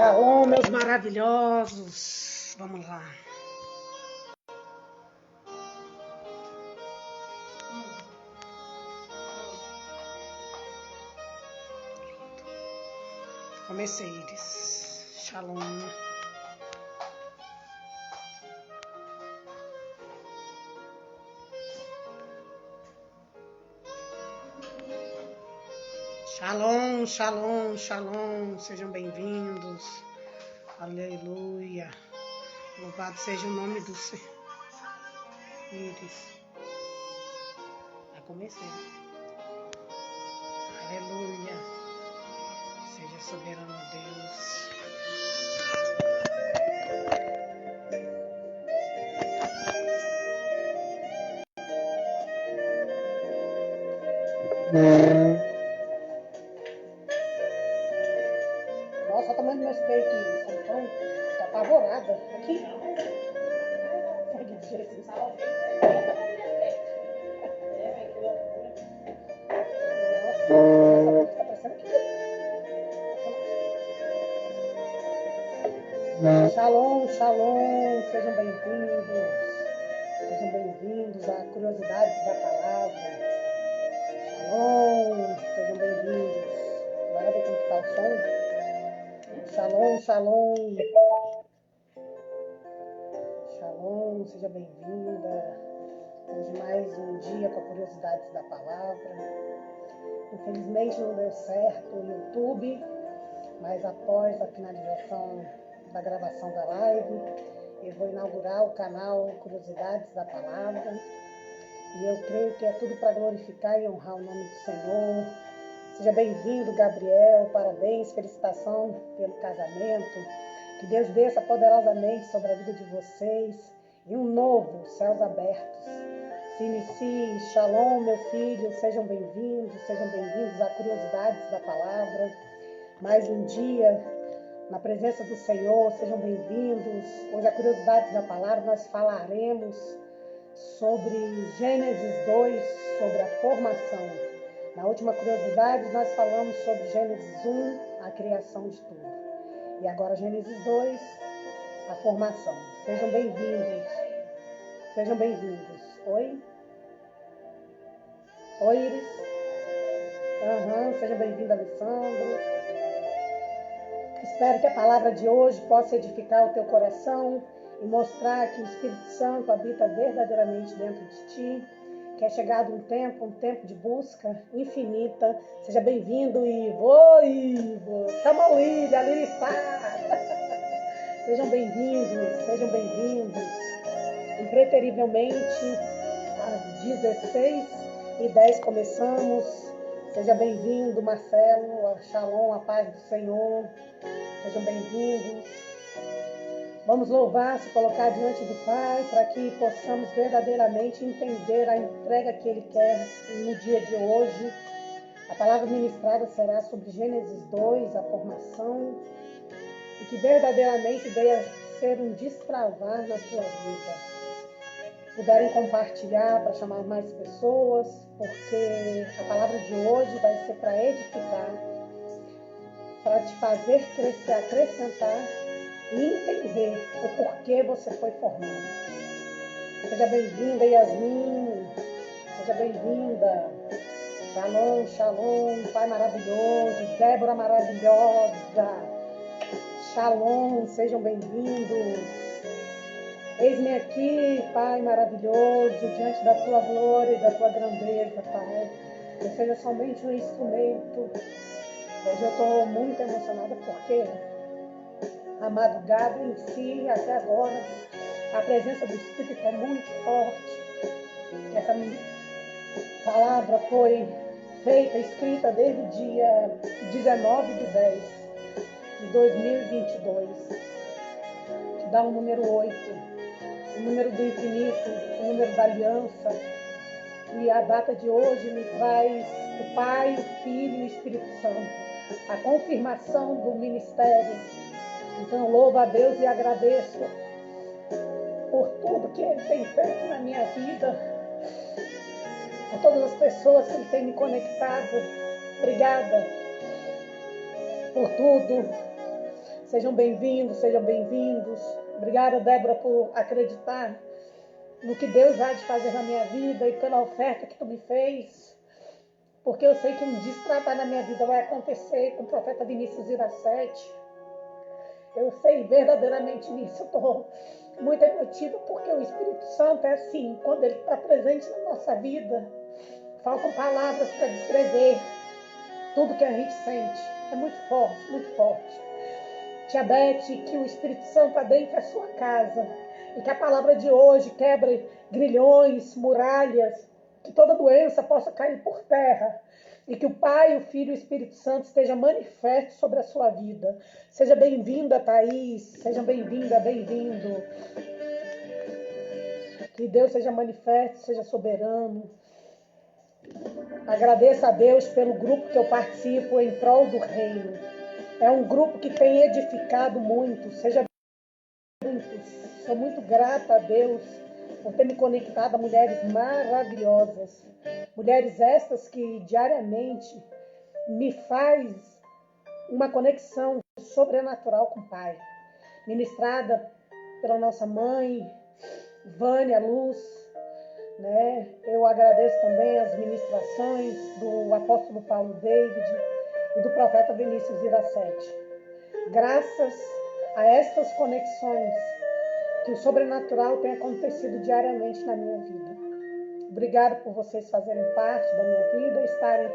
Shalom, meus maravilhosos. Vamos lá. Comecei, Iris. Shalom. Shalom, shalom, shalom. Sejam bem-vindos. Aleluia. Louvado seja o nome do Senhor. Iris. Já comecei. Aleluia. Seja soberano Deus. Nossa, olha o tamanho do meu peito, Iris. Então, tô apavorada. Aqui. Segue de Jesus. Shalom, shalom, sejam bem-vindos. Sejam bem-vindos a Curiosidades da Palavra. Shalom, sejam bem-vindos. Bora ver como que tá o som. Shalom, shalom. Shalom, seja bem-vinda. Hoje mais um dia com a Curiosidades da Palavra. Infelizmente não deu certo o YouTube, mas após a finalização da gravação da live, eu vou inaugurar o canal Curiosidades da Palavra. E eu creio que é tudo para glorificar e honrar o nome do Senhor. Seja bem-vindo, Gabriel. Parabéns, felicitação pelo casamento. Que Deus desça poderosamente sobre a vida de vocês. E um novo, céus abertos. Se inicie. Shalom, meu filho. Sejam bem-vindos a Curiosidades da Palavra. Mais um dia na presença do Senhor. Sejam bem-vindos. Hoje, a Curiosidades da Palavra, nós falaremos sobre Gênesis 2, sobre a formação. Na última curiosidade, nós falamos sobre Gênesis 1, a criação de tudo. E agora Gênesis 2, a formação. Sejam bem-vindos. Sejam bem-vindos. Oi? Oi, Iris? Seja bem-vindo, Alessandro. Espero que a palavra de hoje possa edificar o teu coração e mostrar que o Espírito Santo habita verdadeiramente dentro de ti, que é chegado um tempo de busca infinita. Seja bem-vindo, Ivo. Oi, Ivo. Chama o Ivo, ali ele está. Sejam bem-vindos. Impreterivelmente, às 16h10 começamos. Seja bem-vindo, Marcelo. Shalom, a paz do Senhor. Sejam bem-vindos. Vamos louvar, se colocar diante do Pai, para que possamos verdadeiramente entender a entrega que Ele quer no dia de hoje. A palavra ministrada será sobre Gênesis 2, a formação, e que verdadeiramente venha ser um destravar na sua vida. Puderem compartilhar para chamar mais pessoas, porque a palavra de hoje vai ser para edificar, para te fazer crescer, acrescentar e entender o porquê você foi formado. Seja bem-vinda, Yasmin. Seja bem-vinda. Shalom, shalom, Pai maravilhoso, Débora maravilhosa. Shalom, sejam bem-vindos. Eis-me aqui, Pai maravilhoso, diante da Tua glória e da Tua grandeza, Pai. Eu seja somente um instrumento. Hoje eu estou muito emocionada porque a madrugada em si, até agora, a presença do Espírito é muito forte. Essa palavra foi feita, escrita desde o dia 19/10/2022, que dá o número 8, o número do infinito, o número da aliança. E a data de hoje me traz o Pai, o Filho e o Espírito Santo, a confirmação do ministério. Então, louvo a Deus e agradeço por tudo que Ele tem feito na minha vida, por todas as pessoas que Ele tem me conectado. Obrigada por tudo. Sejam bem-vindos, sejam bem-vindos. Obrigada, Débora, por acreditar no que Deus vai de fazer na minha vida e pela oferta que tu me fez. Porque eu sei que um destratar na minha vida vai acontecer com o profeta Vinícius Iracete. Eu sei verdadeiramente nisso. Eu estou muito emotiva porque o Espírito Santo é assim, quando ele está presente na nossa vida, faltam palavras para descrever tudo que a gente sente. É muito forte, muito forte. Tia Beth, que o Espírito Santo adentre a sua casa e que a palavra de hoje quebre grilhões, muralhas, que toda doença possa cair por terra e que o Pai, o Filho e o Espírito Santo esteja manifesto sobre a sua vida. Seja bem-vinda, Thaís, seja bem-vinda, bem-vindo. Que Deus seja manifesto, seja soberano. Agradeço a Deus pelo grupo que eu participo em prol do reino. É um grupo que tem edificado muito. Seja bem-vindo. Sou muito grata a Deus por ter me conectado a mulheres maravilhosas. Mulheres estas que diariamente me faz uma conexão sobrenatural com o Pai. Ministrada pela nossa mãe, Vânia Luz, né? Eu agradeço também as ministrações do apóstolo Paulo David e do profeta Vinícius Iracete. Graças a estas conexões que o sobrenatural tem acontecido diariamente na minha vida. Obrigada por vocês fazerem parte da minha vida, estarem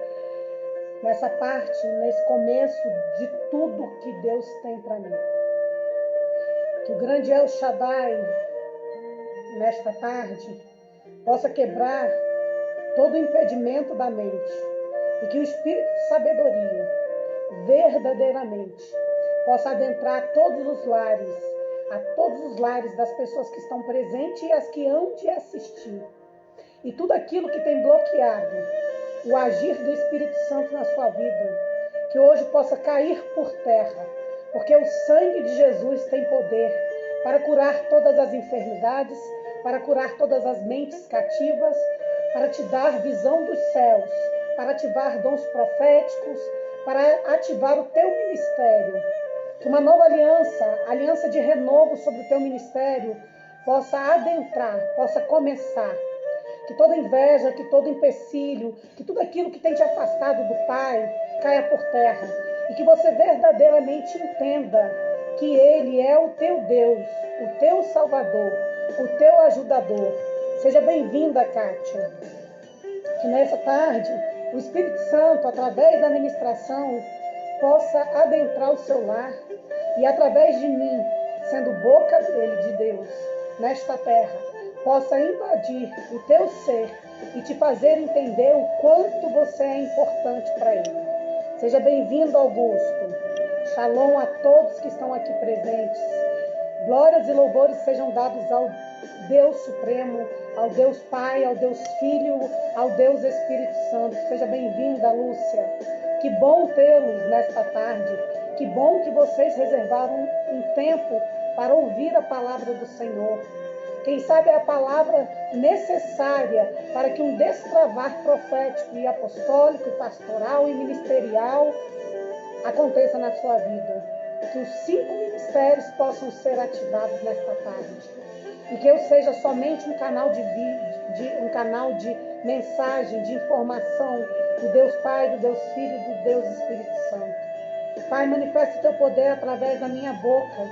nessa parte, nesse começo de tudo que Deus tem para mim. Que o grande El Shaddai, nesta tarde, possa quebrar todo o impedimento da mente e que o Espírito de sabedoria, verdadeiramente, possa adentrar todos os lares, a todos os lares das pessoas que estão presentes e as que hão de assistir. E tudo aquilo que tem bloqueado o agir do Espírito Santo na sua vida, que hoje possa cair por terra, porque o sangue de Jesus tem poder para curar todas as enfermidades, para curar todas as mentes cativas, para te dar visão dos céus, para ativar dons proféticos, para ativar o teu ministério. Que uma nova aliança, aliança de renovo sobre o teu ministério, possa adentrar, possa começar. Que toda inveja, que todo empecilho, que tudo aquilo que tem te afastado do Pai, caia por terra. E que você verdadeiramente entenda que Ele é o teu Deus, o teu Salvador, o teu ajudador. Seja bem-vinda, Kátia. Que nessa tarde, o Espírito Santo, através da ministração, possa adentrar o seu lar e, através de mim, sendo boca dele, de Deus, nesta terra, possa invadir o teu ser e te fazer entender o quanto você é importante para Ele. Seja bem-vindo, Augusto. Shalom a todos que estão aqui presentes. Glórias e louvores sejam dados ao Deus Supremo, ao Deus Pai, ao Deus Filho, ao Deus Espírito Santo. Seja bem-vinda, Lúcia. Que bom tê-los nesta tarde. Que bom que vocês reservaram um tempo para ouvir a palavra do Senhor. Quem sabe é a palavra necessária para que um destravar profético e apostólico, pastoral e ministerial aconteça na sua vida. Que os 5 ministérios possam ser ativados nesta tarde. E que eu seja somente um canal de vídeo, um canal de mensagem, de informação do Deus Pai, do Deus Filho e do Deus Espírito Santo. Pai, manifeste o teu poder através da minha boca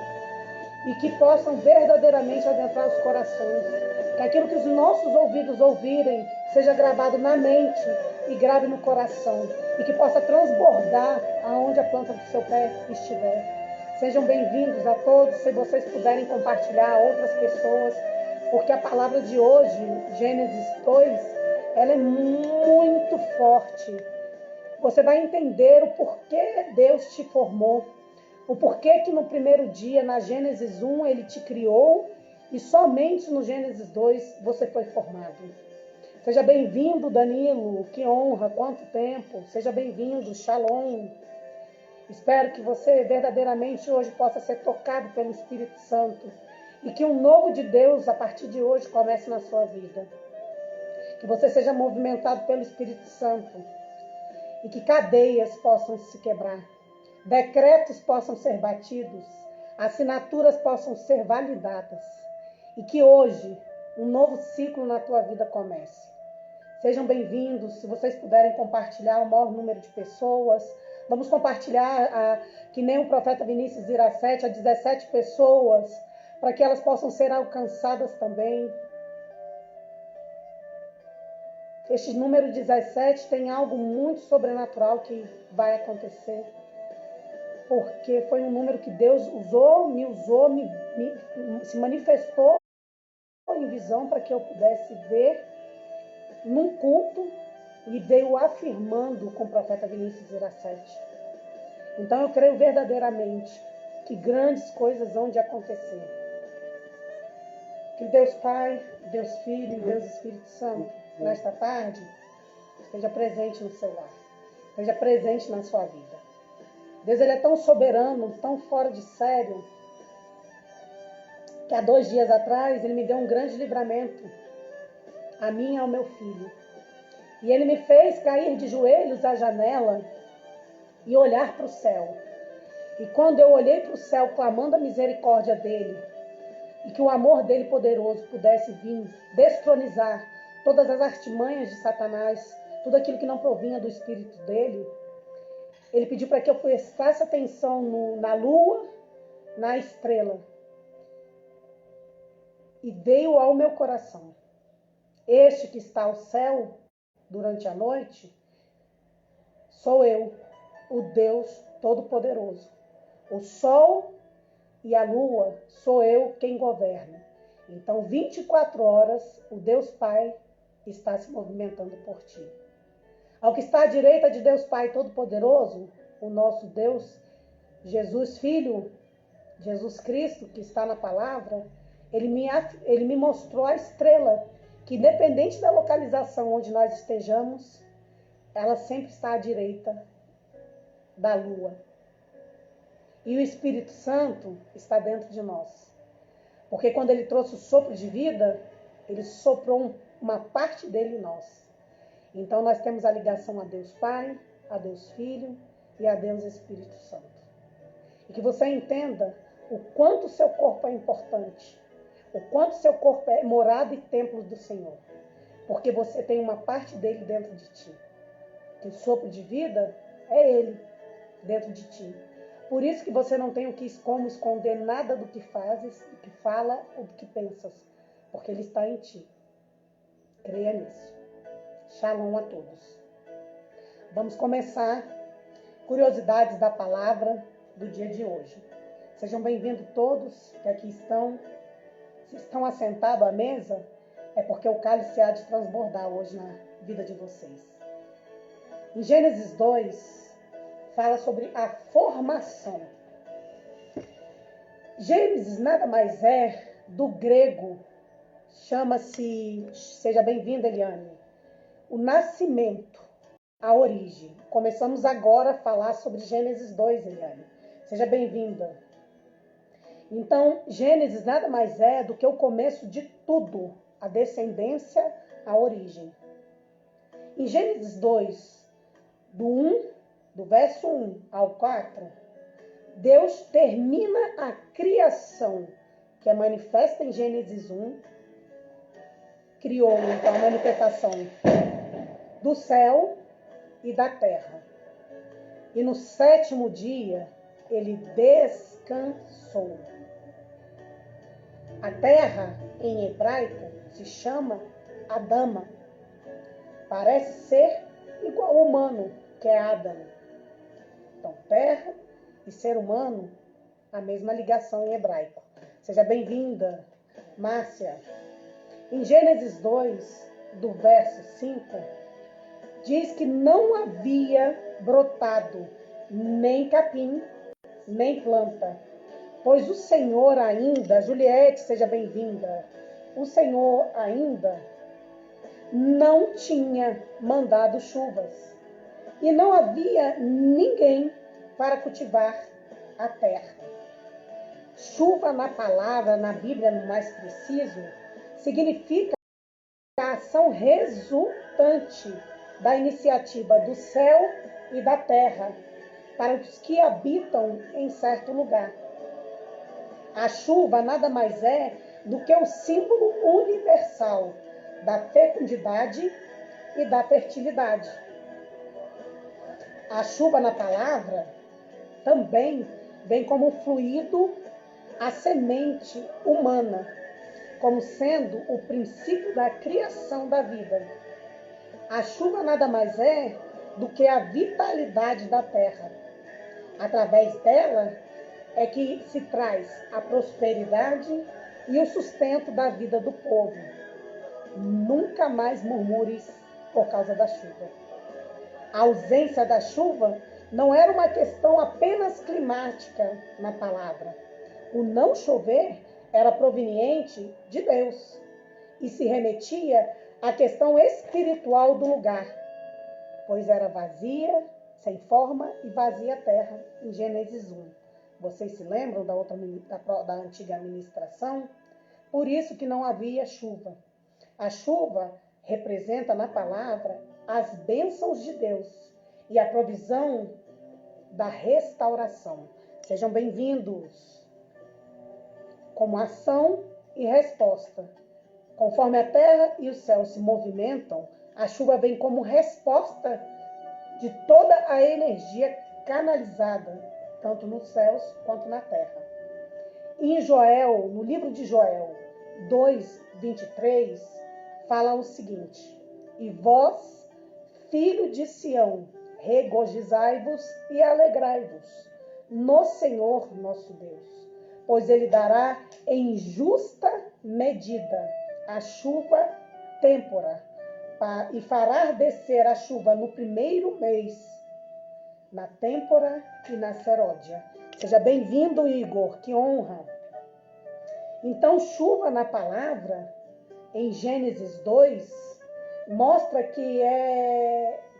e que possam verdadeiramente adentrar os corações. Que aquilo que os nossos ouvidos ouvirem seja gravado na mente e grave no coração. E que possa transbordar aonde a planta do seu pé estiver. Sejam bem-vindos a todos, se vocês puderem compartilhar a outras pessoas, porque a palavra de hoje, Gênesis 2, ela é muito forte. Você vai entender o porquê Deus te formou, o porquê que no primeiro dia, na Gênesis 1, Ele te criou e somente no Gênesis 2 você foi formado. Seja bem-vindo, Danilo, que honra, quanto tempo. Seja bem-vindo, Shalom. Espero que você verdadeiramente hoje possa ser tocado pelo Espírito Santo e que um novo de Deus, a partir de hoje, comece na sua vida. Que você seja movimentado pelo Espírito Santo e que cadeias possam se quebrar. decretos possam ser batidos, assinaturas possam ser validadas e que hoje um novo ciclo na tua vida comece. Sejam bem-vindos. Se vocês puderem compartilhar o maior número de pessoas, vamos compartilhar, que nem o profeta Vinícius Iracete, a 17 pessoas, para que elas possam ser alcançadas também. Este número 17 tem algo muito sobrenatural que vai acontecer, porque foi um número que Deus se manifestou em visão para que eu pudesse ver num culto e veio afirmando com o profeta Vinícius Iracete. Então eu creio verdadeiramente que grandes coisas vão de acontecer. Que Deus Pai, Deus Filho e Deus Espírito Santo, nesta tarde, esteja presente no seu lar, esteja presente na sua vida. Deus, Ele é tão soberano, tão fora de sério, que há 2 dias atrás Ele me deu um grande livramento, a mim e ao meu filho. E Ele me fez cair de joelhos à janela e olhar para o céu. E quando eu olhei para o céu, clamando a misericórdia dEle, e que o amor dEle poderoso pudesse vir destronizar todas as artimanhas de Satanás, tudo aquilo que não provinha do Espírito dEle, Ele pediu para que eu prestasse atenção na lua, na estrela. E veio ao meu coração: este que está ao céu durante a noite, sou eu, o Deus Todo-Poderoso. O sol e a lua, sou eu quem governa. Então, 24 horas, o Deus Pai está se movimentando por ti. Ao que está à direita de Deus Pai Todo-Poderoso, o nosso Deus, Jesus Filho, Jesus Cristo, que está na palavra, Ele me mostrou a estrela, que independente da localização onde nós estejamos, ela sempre está à direita da lua. E o Espírito Santo está dentro de nós. Porque quando Ele trouxe o sopro de vida, Ele soprou uma parte dele em nós. Então nós temos a ligação a Deus Pai, a Deus Filho e a Deus Espírito Santo. E que você entenda o quanto o seu corpo é importante, o quanto seu corpo é morada e templo do Senhor. Porque você tem uma parte dele dentro de ti. Que o sopro de vida é Ele dentro de ti. Por isso que você não tem como esconder nada do que fazes, do que fala ou do que pensas. Porque Ele está em ti. Creia nisso. Shalom a todos. Vamos começar curiosidades da palavra do dia de hoje. Sejam bem-vindos todos que aqui estão. Se estão assentados à mesa, é porque o cálice há de transbordar hoje na vida de vocês. Em Gênesis 2, fala sobre a formação. Gênesis nada mais é do grego, chama-se, seja bem-vinda, Eliane, o nascimento, a origem. Começamos agora a falar sobre Gênesis 2, Eliane. Seja bem-vinda. Então, Gênesis nada mais é do que o começo de tudo, a descendência, a origem. Em Gênesis 2, do verso 1 ao 4, Deus termina a criação, que é manifesta em Gênesis 1, criou então a manifestação do céu e da terra. E no 7º dia, Ele descansou. A terra, em hebraico, se chama Adama. Parece ser igual ao humano, que é Adam. Então, terra e ser humano, a mesma ligação em hebraico. Seja bem-vinda, Márcia. Em Gênesis 2, do verso 5, diz que não havia brotado nem capim, nem planta, pois o Senhor ainda, Juliette, seja bem-vinda, o Senhor ainda não tinha mandado chuvas e não havia ninguém para cultivar a terra. Chuva na palavra, na Bíblia, no mais preciso, significa a ação resultante da iniciativa do céu e da terra para os que habitam em certo lugar. A chuva nada mais é do que o símbolo universal da fecundidade e da fertilidade. A chuva na palavra também vem como fluido a semente humana, como sendo o princípio da criação da vida. A chuva nada mais é do que a vitalidade da terra. Através dela é que se traz a prosperidade e o sustento da vida do povo. Nunca mais murmures por causa da chuva. A ausência da chuva não era uma questão apenas climática na palavra. O não chover era proveniente de Deus e se remetia à questão espiritual do lugar, pois era vazia, sem forma e vazia a terra, em Gênesis 1. Vocês se lembram da antiga ministração? Por isso que não havia chuva. A chuva representa na palavra as bênçãos de Deus e a provisão da restauração. Sejam bem-vindos. Como ação e resposta. Conforme a terra e o céu se movimentam, a chuva vem como resposta de toda a energia canalizada, tanto nos céus quanto na terra. E em Joel, no livro de Joel 2:23, fala o seguinte: E vós, filho de Sião, regozijai-vos e alegrai-vos no Senhor nosso Deus, pois ele dará em justa medida a chuva têmpora, e fará descer a chuva no primeiro mês, na têmpora e na seródia. Seja bem-vindo, Igor, que honra. Então, chuva na palavra, em Gênesis 2, mostra que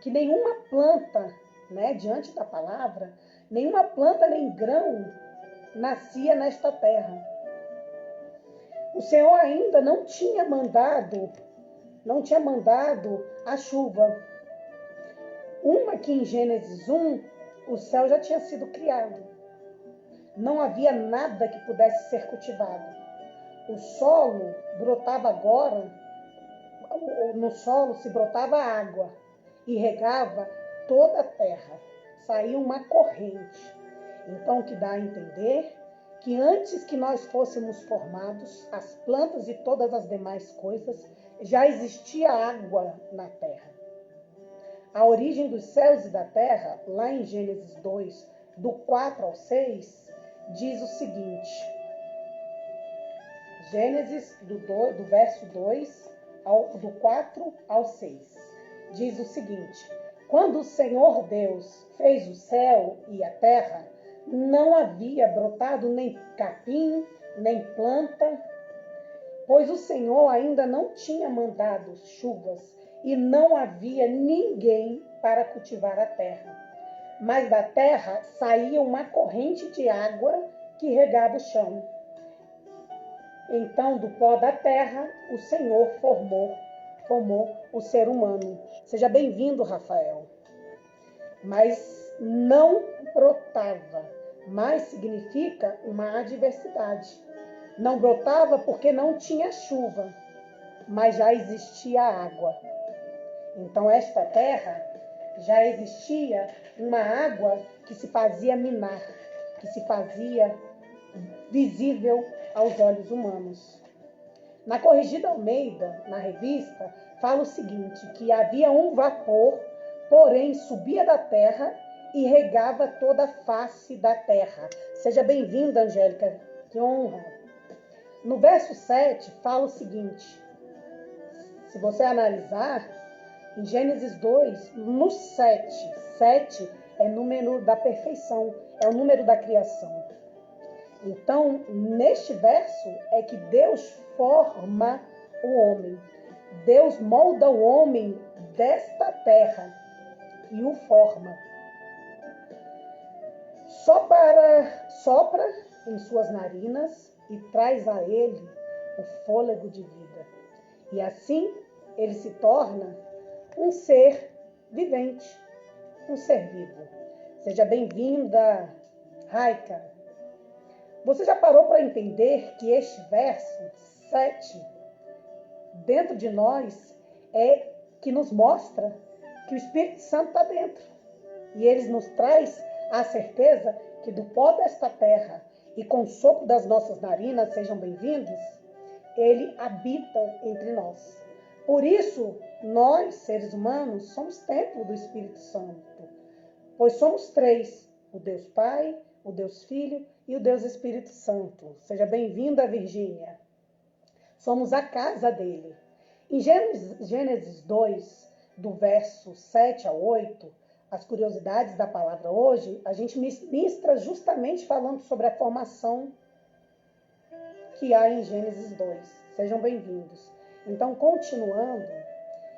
nenhuma planta, diante da palavra, nenhuma planta nem grão nascia nesta terra. O Senhor ainda não tinha mandado a chuva. Uma que em Gênesis 1, o céu já tinha sido criado. Não havia nada que pudesse ser cultivado. O solo brotava agora, no solo se brotava água e regava toda a terra. Saía uma corrente. Então, o que dá a entender que antes que nós fôssemos formados, as plantas e todas as demais coisas, já existia água na terra. A origem dos céus e da terra, lá em Gênesis 2, do 4 ao 6, diz o seguinte. Gênesis do verso 2, do 4 ao 6, diz o seguinte: Quando o Senhor Deus fez o céu e a terra, não havia brotado nem capim, nem planta, pois o Senhor ainda não tinha mandado chuvas e não havia ninguém para cultivar a terra. Mas da terra saía uma corrente de água que regava o chão. Então, do pó da terra, o Senhor formou o ser humano. Seja bem-vindo, Rafael. Mas não brotava, mas significa uma adversidade. Não brotava porque não tinha chuva, mas já existia água. Então, esta terra já existia uma água que se fazia minar, que se fazia visível aos olhos humanos. Na Corrigida Almeida, na revista, fala o seguinte, que havia um vapor, porém subia da terra e regava toda a face da terra. Seja bem-vinda, Angélica, que honra. No verso 7, fala o seguinte, se você analisar, em Gênesis 2, no 7 é número da perfeição, é o número da criação. Então, neste verso é que Deus forma o homem. Deus molda o homem desta terra e o forma. Sopra em suas narinas e traz a ele o fôlego de vida. E assim ele se torna um ser vivente, um ser vivo. Seja bem-vinda, Raika. Você já parou para entender que este verso 7, dentro de nós, é que nos mostra que o Espírito Santo está dentro. E ele nos traz a certeza que do pó desta terra e com o sopro das nossas narinas, sejam bem-vindos, ele habita entre nós. Por isso, nós, seres humanos, somos templo do Espírito Santo. Pois somos três, o Deus Pai, o Deus Filho e o Deus Espírito Santo. Seja bem-vinda, Virgínia. Somos a casa dele. Em Gênesis 2, do verso 7 a 8, as curiosidades da palavra hoje, a gente ministra justamente falando sobre a formação que há em Gênesis 2. Sejam bem-vindos. Então, continuando,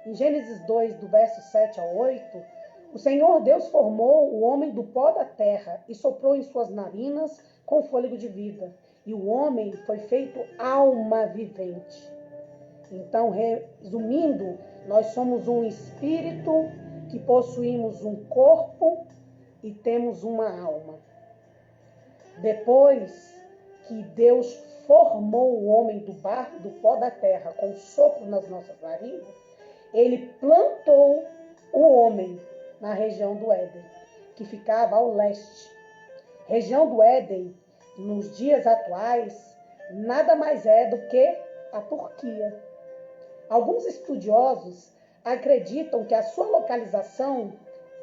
em Gênesis 2, do verso 7 a 8, o Senhor Deus formou o homem do pó da terra e soprou em suas narinas com fôlego de vida. E o homem foi feito alma vivente. Então, resumindo, nós somos um espírito que possuímos um corpo e temos uma alma. Depois que Deus formou o homem do barro, do pó da terra, com sopro nas nossas narinas, ele plantou o homem na região do Éden, que ficava ao leste. Região do Éden, nos dias atuais, nada mais é do que a Turquia. Alguns estudiosos acreditam que a sua localização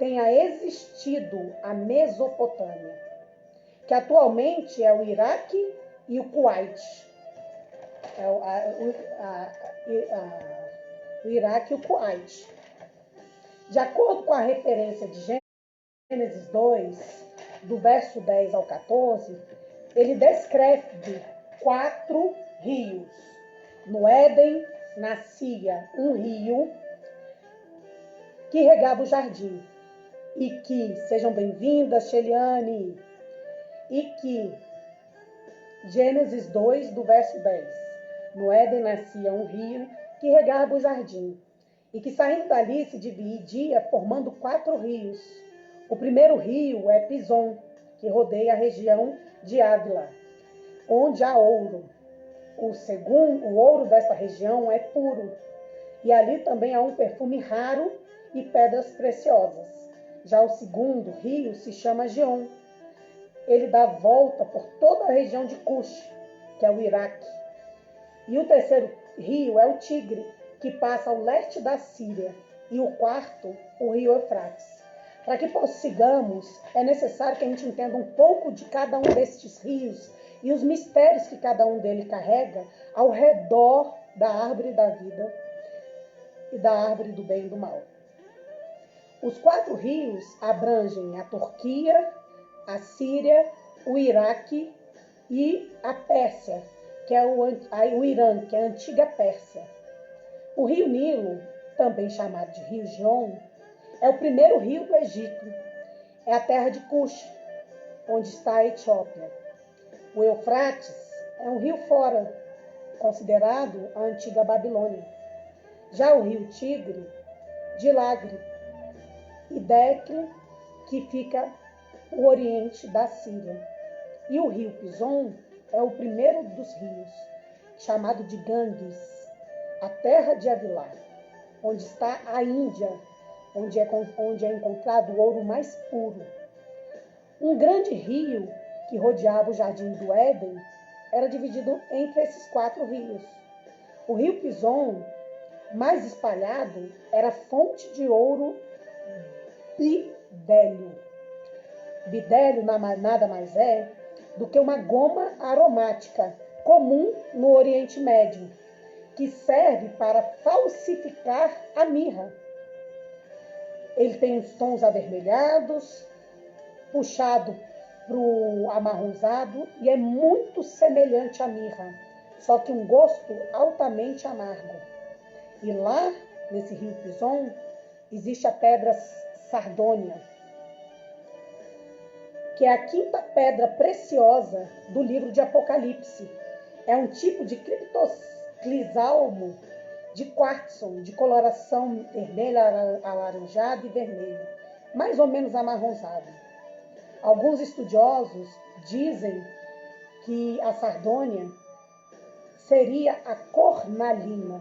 tenha existido a Mesopotâmia, que atualmente é o Iraque e o Kuwait. O Iraque e o Kuwait. De acordo com a referência de Gênesis 2, do verso 10 ao 14, ele descreve 4 rios. No Éden nascia um rio que regava o jardim. E que, sejam bem-vindas, Sheliane, e que, Gênesis 2, do verso 10, no Éden nascia um rio que regava o jardim. E que saindo dali se dividia formando 4 rios. O primeiro rio é Pison, que rodeia a região de Ávila, onde há ouro. O ouro desta região é puro. E ali também há um perfume raro e pedras preciosas. Já o segundo rio se chama Gion. Ele dá volta por toda a região de Cush, que é o Iraque. E o terceiro rio é o Tigre, que passa ao leste da Síria, e o quarto, o rio Eufrates. Para que prossigamos, é necessário que a gente entenda um pouco de cada um destes rios e os mistérios que cada um deles carrega ao redor da árvore da vida e da árvore do bem e do mal. Os 4 rios abrangem a Turquia, a Síria, o Iraque e a Pérsia, que é o Irã, que é a antiga Pérsia. O rio Nilo, também chamado de Rio Gion, é o primeiro rio do Egito. É a terra de Cush, onde está a Etiópia. O Eufrates é um rio fora, considerado a antiga Babilônia. Já o rio Tigre, de Lagre, e Decle, que fica o oriente da Síria. E o rio Pison é o primeiro dos rios, chamado de Ganges, a terra de Avilá, onde está a Índia, onde é encontrado o ouro mais puro. Um grande rio que rodeava o jardim do Éden era dividido entre esses 4 rios. O rio Pison, mais espalhado, era fonte de ouro bidélio. Bidélio nada mais é do que uma goma aromática comum no Oriente Médio, que serve para falsificar a mirra. Ele tem os tons avermelhados, puxado para o amarronzado, e é muito semelhante à mirra, só que um gosto altamente amargo. E lá, nesse rio Pison, existe a pedra sardônia, que é a 5ª pedra preciosa do livro de Apocalipse. É um tipo de criptoclisalmo de quartzo, de coloração vermelha, alaranjada e vermelho, mais ou menos amarronzado. Alguns estudiosos dizem que a sardônia seria a cornalina,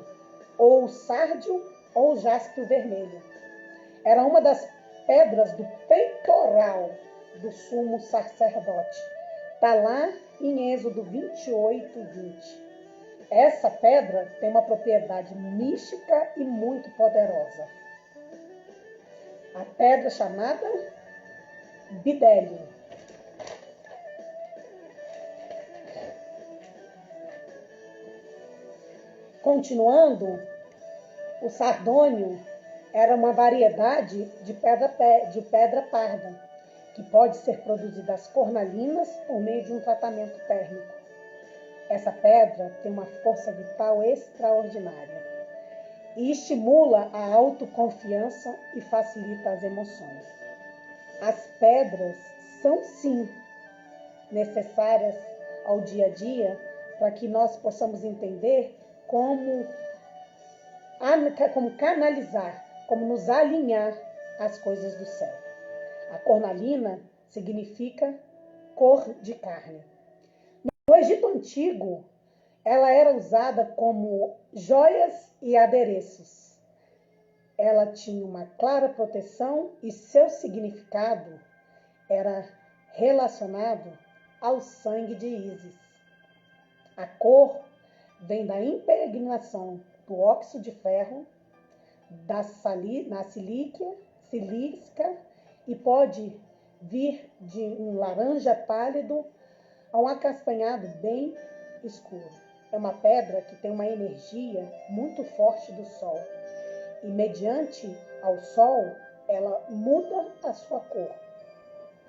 ou sárdio ou jáspio vermelho. Era uma das pedras do peitoral do sumo sacerdote. Está lá em Êxodo 28:20. Essa pedra tem uma propriedade mística e muito poderosa. A pedra chamada bidélio. Continuando, o sardônio era uma variedade de pedra parda, que pode ser produzida das cornalinas por meio de um tratamento térmico. Essa pedra tem uma força vital extraordinária e estimula a autoconfiança e facilita as emoções. As pedras são, sim, necessárias ao dia a dia para que nós possamos entender como canalizar, como nos alinhar às coisas do céu. A cornalina significa cor de carne. No Egito Antigo, ela era usada como joias e adereços. Ela tinha uma clara proteção e seu significado era relacionado ao sangue de Ísis. A cor vem da impregnação do óxido de ferro, na silícia, e pode vir de um laranja pálido a um acastanhado bem escuro. É uma pedra que tem uma energia muito forte do sol. E mediante ao sol, ela muda a sua cor.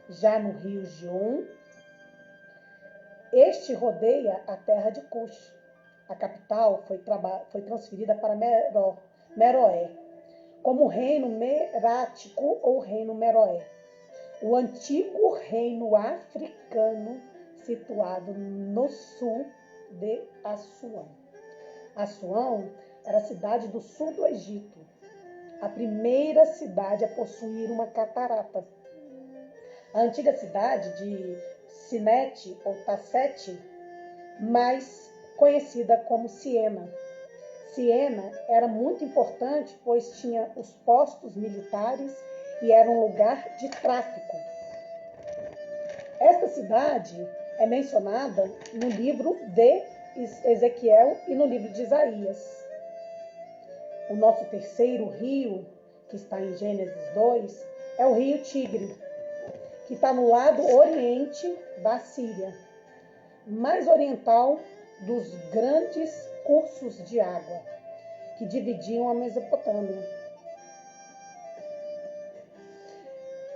Já no rio Gion, este rodeia a terra de Cush. A capital foi transferida para Meroé, como reino merático ou reino Meroé, o antigo reino africano situado no sul de Assuã. Assuã era a cidade do sul do Egito, a primeira cidade a possuir uma catarata. A antiga cidade de Sinete ou Tassete, mais conhecida como Siena. Siena era muito importante, pois tinha os postos militares e era um lugar de tráfico. Esta cidade é mencionada no livro de Ezequiel e no livro de Isaías. O nosso terceiro rio, que está em Gênesis 2, é o rio Tigre, que está no lado oriente da Síria, mais oriental dos grandes cursos de água que dividiam a Mesopotâmia.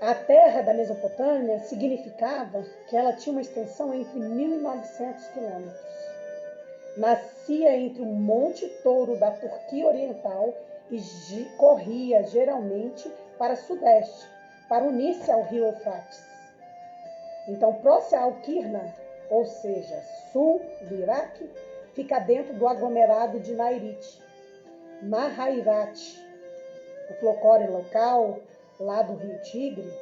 A terra da Mesopotâmia significava que ela tinha uma extensão entre 1.900 quilômetros. Nascia entre o Monte Touro da Turquia Oriental e corria geralmente para sudeste, para unir-se ao rio Eufrates. Então, próximo ao Kirna, ou seja, sul do Iraque, fica dentro do aglomerado de Nairit. Nahairat, o folclore local lá do rio Tigre,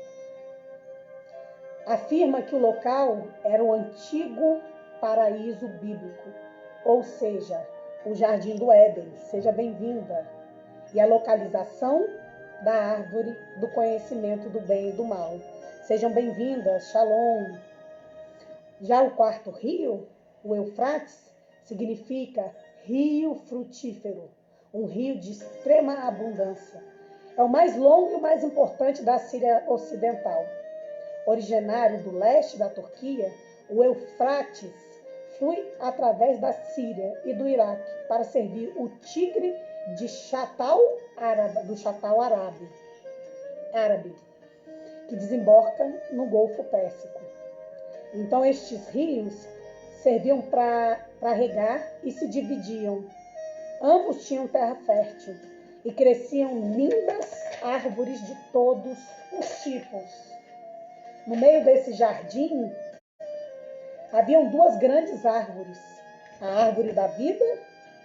afirma que o local era o antigo paraíso bíblico, ou seja, o Jardim do Éden. Seja bem-vinda. E a localização da árvore do conhecimento do bem e do mal. Sejam bem-vindas, Shalom. Já o quarto rio, o Eufrates, significa rio frutífero, um rio de extrema abundância. É o mais longo e o mais importante da Síria Ocidental. Originário do leste da Turquia, o Eufrates flui através da Síria e do Iraque para servir o Tigre de Chatal árabe, que desemboca no Golfo Pérsico. Então, estes rios serviam para regar e se dividiam. Ambos tinham terra fértil e cresciam lindas árvores de todos os tipos. No meio desse jardim, haviam duas grandes árvores, a árvore da vida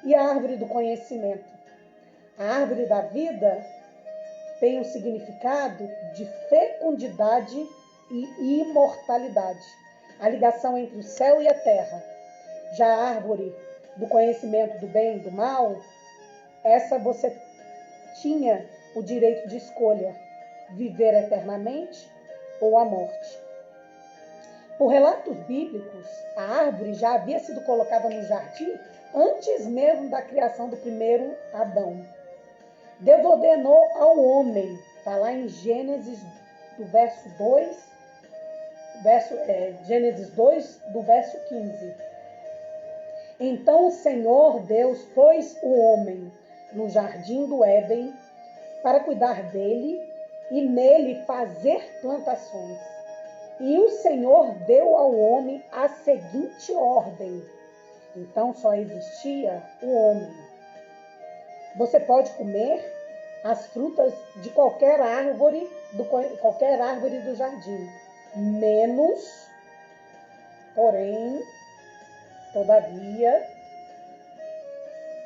e a árvore do conhecimento. A árvore da vida tem o significado de fecundidade e imortalidade. A ligação entre o céu e a terra. Já a árvore do conhecimento do bem e do mal, essa você tinha o direito de escolha, viver eternamente ou a morte. Por relatos bíblicos, a árvore já havia sido colocada no jardim antes mesmo da criação do primeiro Adão. Deus ordenou ao homem, está lá em Gênesis, do verso 2, Gênesis 2, do verso 15. Então o Senhor Deus pôs o homem no jardim do Éden para cuidar dele e nele fazer plantações. E o Senhor deu ao homem a seguinte ordem. Então só existia o homem. Você pode comer as frutas de qualquer árvore do jardim, menos, porém, todavia,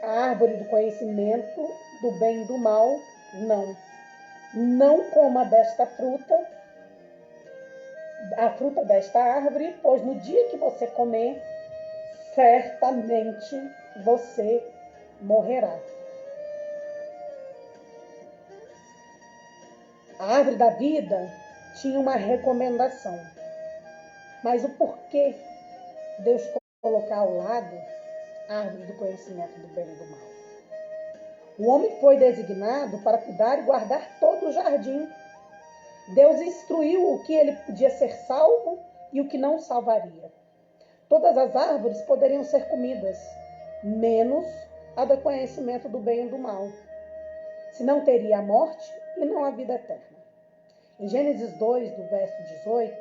a árvore do conhecimento do bem e do mal, não. Não coma desta fruta, a fruta desta árvore, pois no dia que você comer, certamente você morrerá. A árvore da vida tinha uma recomendação. Mas o porquê Deus colocar ao lado a árvore do conhecimento do bem e do mal? O homem foi designado para cuidar e guardar todo o jardim. Deus instruiu o que ele podia ser salvo e o que não salvaria. Todas as árvores poderiam ser comidas, menos a do conhecimento do bem e do mal. Senão teria a morte e não a vida eterna. Em Gênesis 2, do verso 18,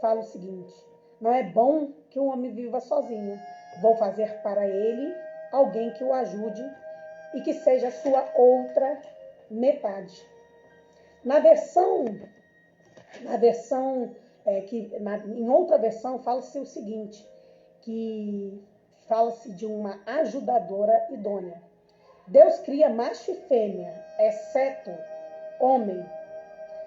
fala o seguinte: não é bom que o homem viva sozinho. Vou fazer para ele alguém que o ajude e que seja a sua outra metade. Em outra versão fala-se o seguinte, que fala-se de uma ajudadora idônea. Deus cria macho e fêmea, exceto homem.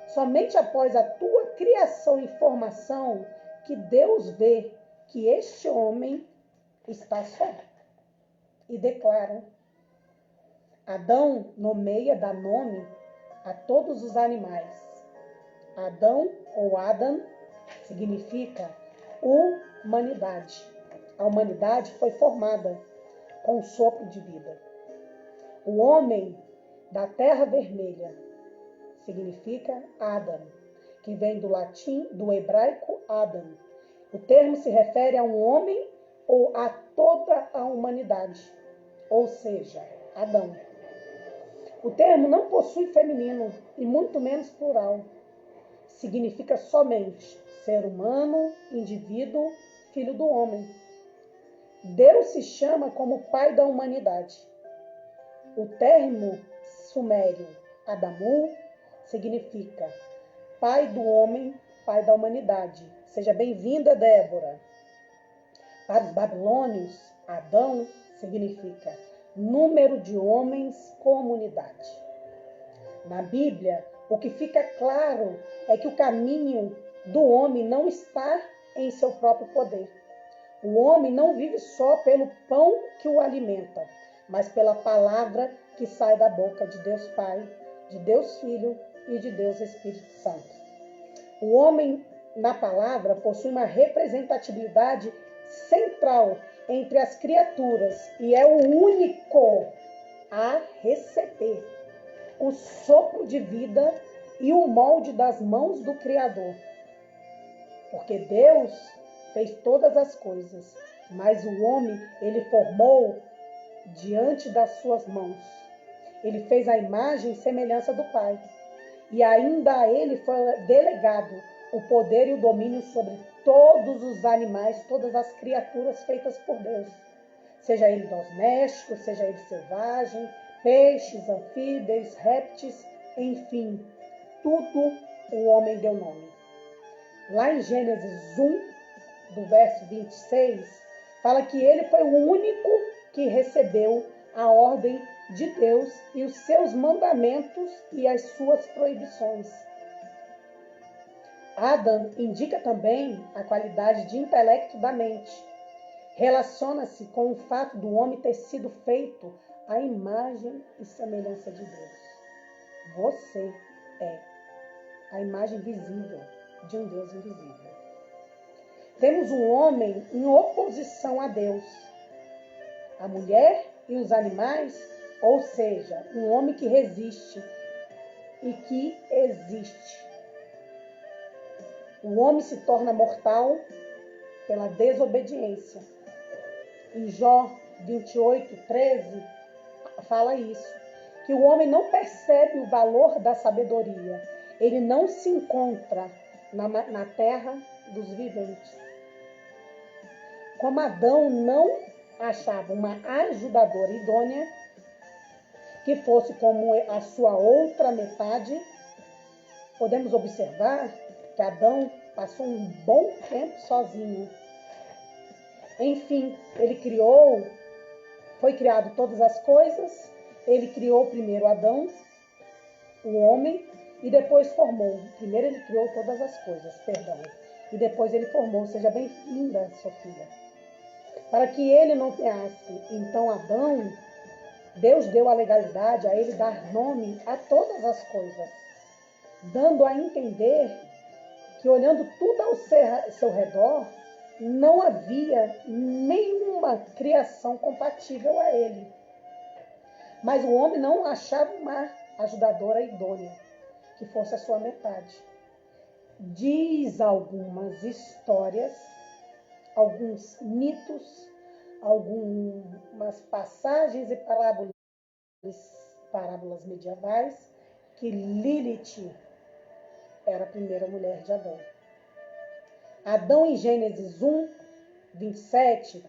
Somente após a tua criação e formação que Deus vê que este homem está só. E declara: Adão nomeia, dá nome a todos os animais. Adão ou Adam significa humanidade. A humanidade foi formada com o sopro de vida. O homem da terra vermelha significa Adam, que vem do latim, do hebraico Adam. O termo se refere a um homem ou a toda a humanidade, ou seja, Adão. O termo não possui feminino e muito menos plural. Significa somente ser humano, indivíduo, filho do homem. Deus se chama como pai da humanidade. O termo sumério Adamu significa pai do homem, pai da humanidade. Seja bem-vinda, Débora. Para os babilônios, Adão significa número de homens, comunidade. Na Bíblia, o que fica claro é que o caminho do homem não está em seu próprio poder. O homem não vive só pelo pão que o alimenta, mas pela palavra que sai da boca de Deus Pai, de Deus Filho e de Deus Espírito Santo. O homem, na palavra, possui uma representatividade central entre as criaturas e é o único a receber o sopro de vida e o molde das mãos do Criador. Porque Deus fez todas as coisas, mas o homem ele formou diante das suas mãos. Ele fez a imagem e semelhança do Pai. E ainda a ele foi delegado o poder e o domínio sobre todos os animais, todas as criaturas feitas por Deus. Seja ele doméstico, seja ele selvagem, peixes, anfíbios, répteis, enfim, tudo o homem deu nome. Lá em Gênesis 1, do verso 26, fala que ele foi o único que recebeu a ordem de Deus e os seus mandamentos e as suas proibições. Adam indica também a qualidade de intelecto da mente. Relaciona-se com o fato do homem ter sido feito à imagem e semelhança de Deus. Você é a imagem visível de um Deus invisível. Temos um homem em oposição a Deus, a mulher e os animais, ou seja, um homem que resiste e que existe. O homem se torna mortal pela desobediência. Em Jó 28:13 fala isso, que o homem não percebe o valor da sabedoria. Ele não se encontra na terra dos viventes. Como Adão não achava uma ajudadora idônea, que fosse como a sua outra metade, podemos observar que Adão passou um bom tempo sozinho. Enfim, foi criado todas as coisas, ele criou primeiro Adão, o homem, e depois formou. Primeiro ele criou todas as coisas, e depois ele formou. Seja bem-vinda, Sofia. Para que ele não peasse, então Adão, Deus deu a legalidade a ele dar nome a todas as coisas, dando a entender que, olhando tudo ao seu redor, não havia nenhuma criação compatível a ele. Mas o homem não achava uma ajudadora idônea, que fosse a sua metade. Diz algumas histórias, alguns mitos, algumas passagens e parábolas medievais, que Lilith era a primeira mulher de Adão. Adão, em Gênesis 1:27,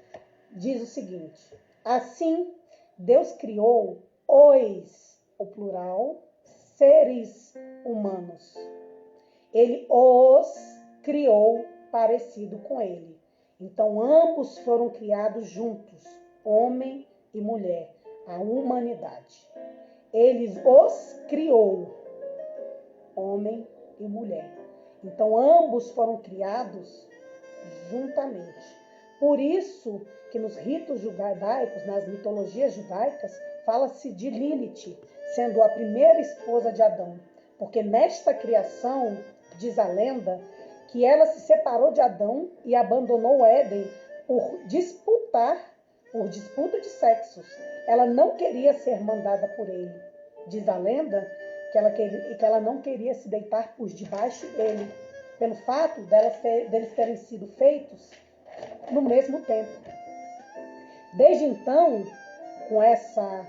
diz o seguinte: assim, Deus criou o plural, seres humanos. Ele os criou parecido com ele. Então, ambos foram criados juntos, homem e mulher, a humanidade. Ele os criou, homem e mulher. Então, ambos foram criados juntamente. Por isso que nos ritos judaicos, nas mitologias judaicas, fala-se de Lilith, sendo a primeira esposa de Adão. Porque nesta criação, diz a lenda, que ela se separou de Adão e abandonou o Éden por disputa de sexos. Ela não queria ser mandada por ele. Diz a lenda que ela não queria se deitar por debaixo dele, pelo fato deles terem sido feitos no mesmo tempo. Desde então, com essa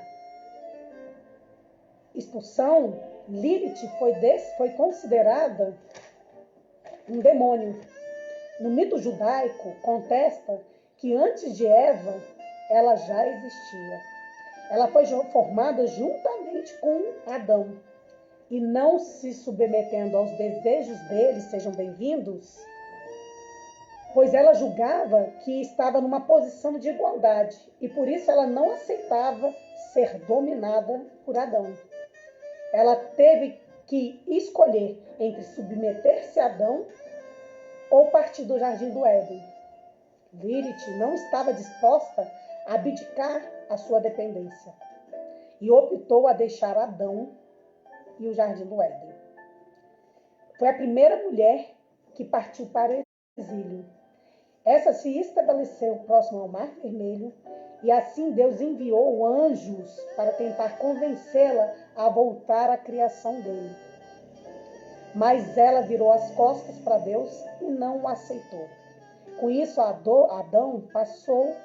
expulsão, Lilith foi considerada um demônio. No mito judaico, contesta que antes de Eva, ela já existia. Ela foi formada juntamente com Adão. E não se submetendo aos desejos dele, sejam bem-vindos, pois ela julgava que estava numa posição de igualdade. E por isso ela não aceitava ser dominada por Adão. Ela teve que escolher entre submeter-se a Adão ou partir do jardim do Éden. Lilith não estava disposta a abdicar a sua dependência e optou a deixar Adão e o jardim do Éden. Foi a primeira mulher que partiu para o exílio. Essa se estabeleceu próximo ao Mar Vermelho e assim Deus enviou anjos para tentar convencê-la a voltar à criação dele. Mas ela virou as costas para Deus e não o aceitou. Com isso, Adão passou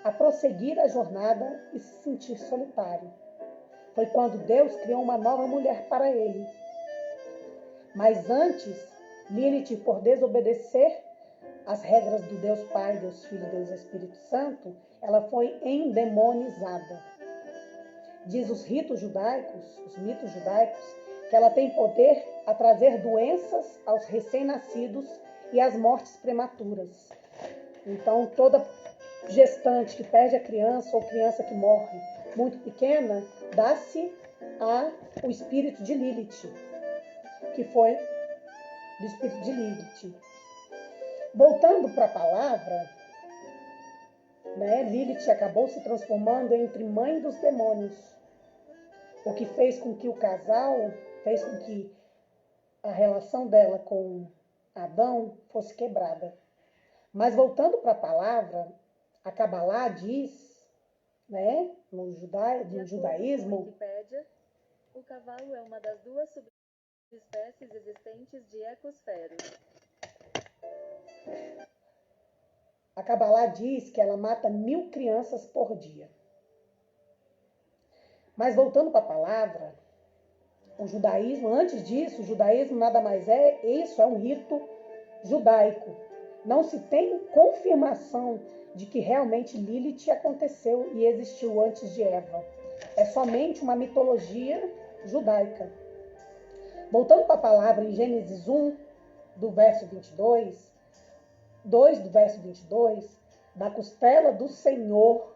a prosseguir a jornada e se sentir solitário. Foi quando Deus criou uma nova mulher para ele. Mas antes, Lilith, por desobedecer as regras do Deus Pai, Deus Filho, Deus Espírito Santo, ela foi endemonizada. Diz os mitos judaicos, que ela tem poder a trazer doenças aos recém-nascidos e às mortes prematuras. Então, toda gestante que perde a criança ou criança que morre muito pequena, dá-se ao espírito de Lilith, que foi do espírito de Lilith. Voltando para a palavra, Lilith acabou se transformando entre mãe dos demônios, o que fez com que o casal, fez com que a relação dela com Adão fosse quebrada. Mas voltando para a palavra, a Cabalá diz, no judaísmo, Wikipédia, o cavalo é uma das duas subespécies existentes de ecosfero. A Cabalá diz que ela mata 1000 crianças por dia. Mas voltando para a palavra, o judaísmo, antes disso, o judaísmo nada mais isso é um rito judaico. Não se tem confirmação de que realmente Lilith aconteceu e existiu antes de Eva. É somente uma mitologia judaica. Voltando para a palavra em Gênesis 1, do verso 22, 2 do verso 22, da costela do Senhor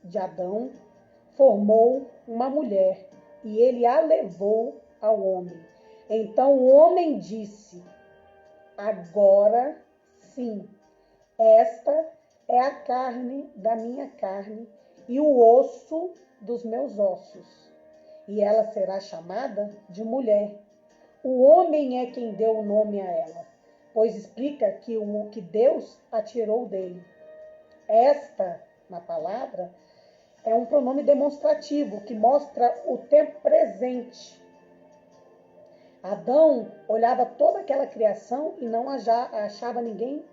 de Adão, formou uma mulher, e ele a levou ao homem. Então o homem disse, agora sim, esta é a carne da minha carne e o osso dos meus ossos, e ela será chamada de mulher. O homem é quem deu o nome a ela, pois explica que o que Deus a tirou dele. Esta, na palavra, é um pronome demonstrativo que mostra o tempo presente. Adão olhava toda aquela criação e não achava ninguém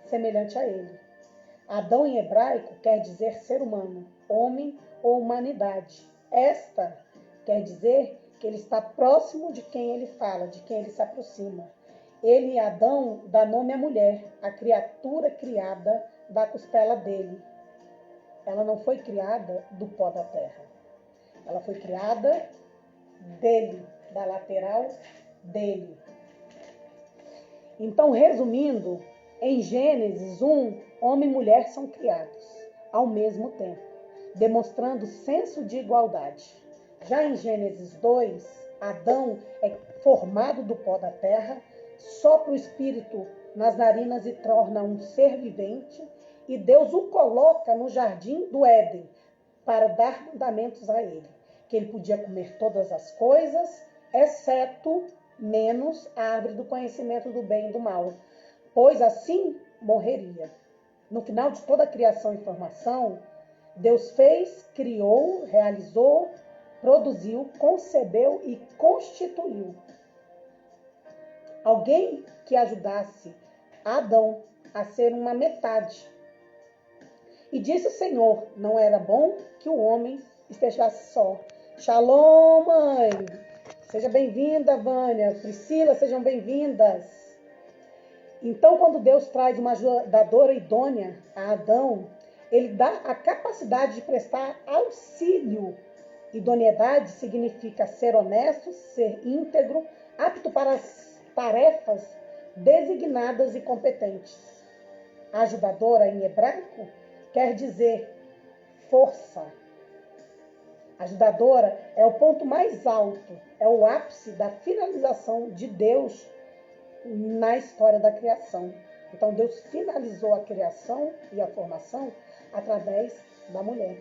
semelhante a ele. Adão em hebraico quer dizer ser humano, homem ou humanidade. Esta quer dizer que ele está próximo de quem ele fala, de quem ele se aproxima. Ele, Adão, dá nome à mulher, a criatura criada da costela dele. Ela não foi criada do pó da terra. Ela foi criada dele, da lateral dele. Então, resumindo, em Gênesis 1, homem e mulher são criados ao mesmo tempo, demonstrando senso de igualdade. Já em Gênesis 2, Adão é formado do pó da terra, sopra o espírito nas narinas e torna um ser vivente, e Deus o coloca no jardim do Éden para dar mandamentos a ele, que ele podia comer todas as coisas, exceto menos a árvore do conhecimento do bem e do mal, pois assim morreria. No final de toda a criação e formação, Deus fez, criou, realizou, produziu, concebeu e constituiu alguém que ajudasse Adão a ser uma metade. E disse o Senhor, não era bom que o homem estejasse só. Shalom, mãe! Seja bem-vinda, Vânia. Priscila, sejam bem-vindas. Então, quando Deus traz uma ajudadora idônea a Adão, ele dá a capacidade de prestar auxílio. Idoneidade significa ser honesto, ser íntegro, apto para as tarefas designadas e competentes. Ajudadora em hebraico quer dizer força. Ajudadora é o ponto mais alto, é o ápice da finalização de Deus na história da criação. Então Deus finalizou a criação e a formação através da mulher.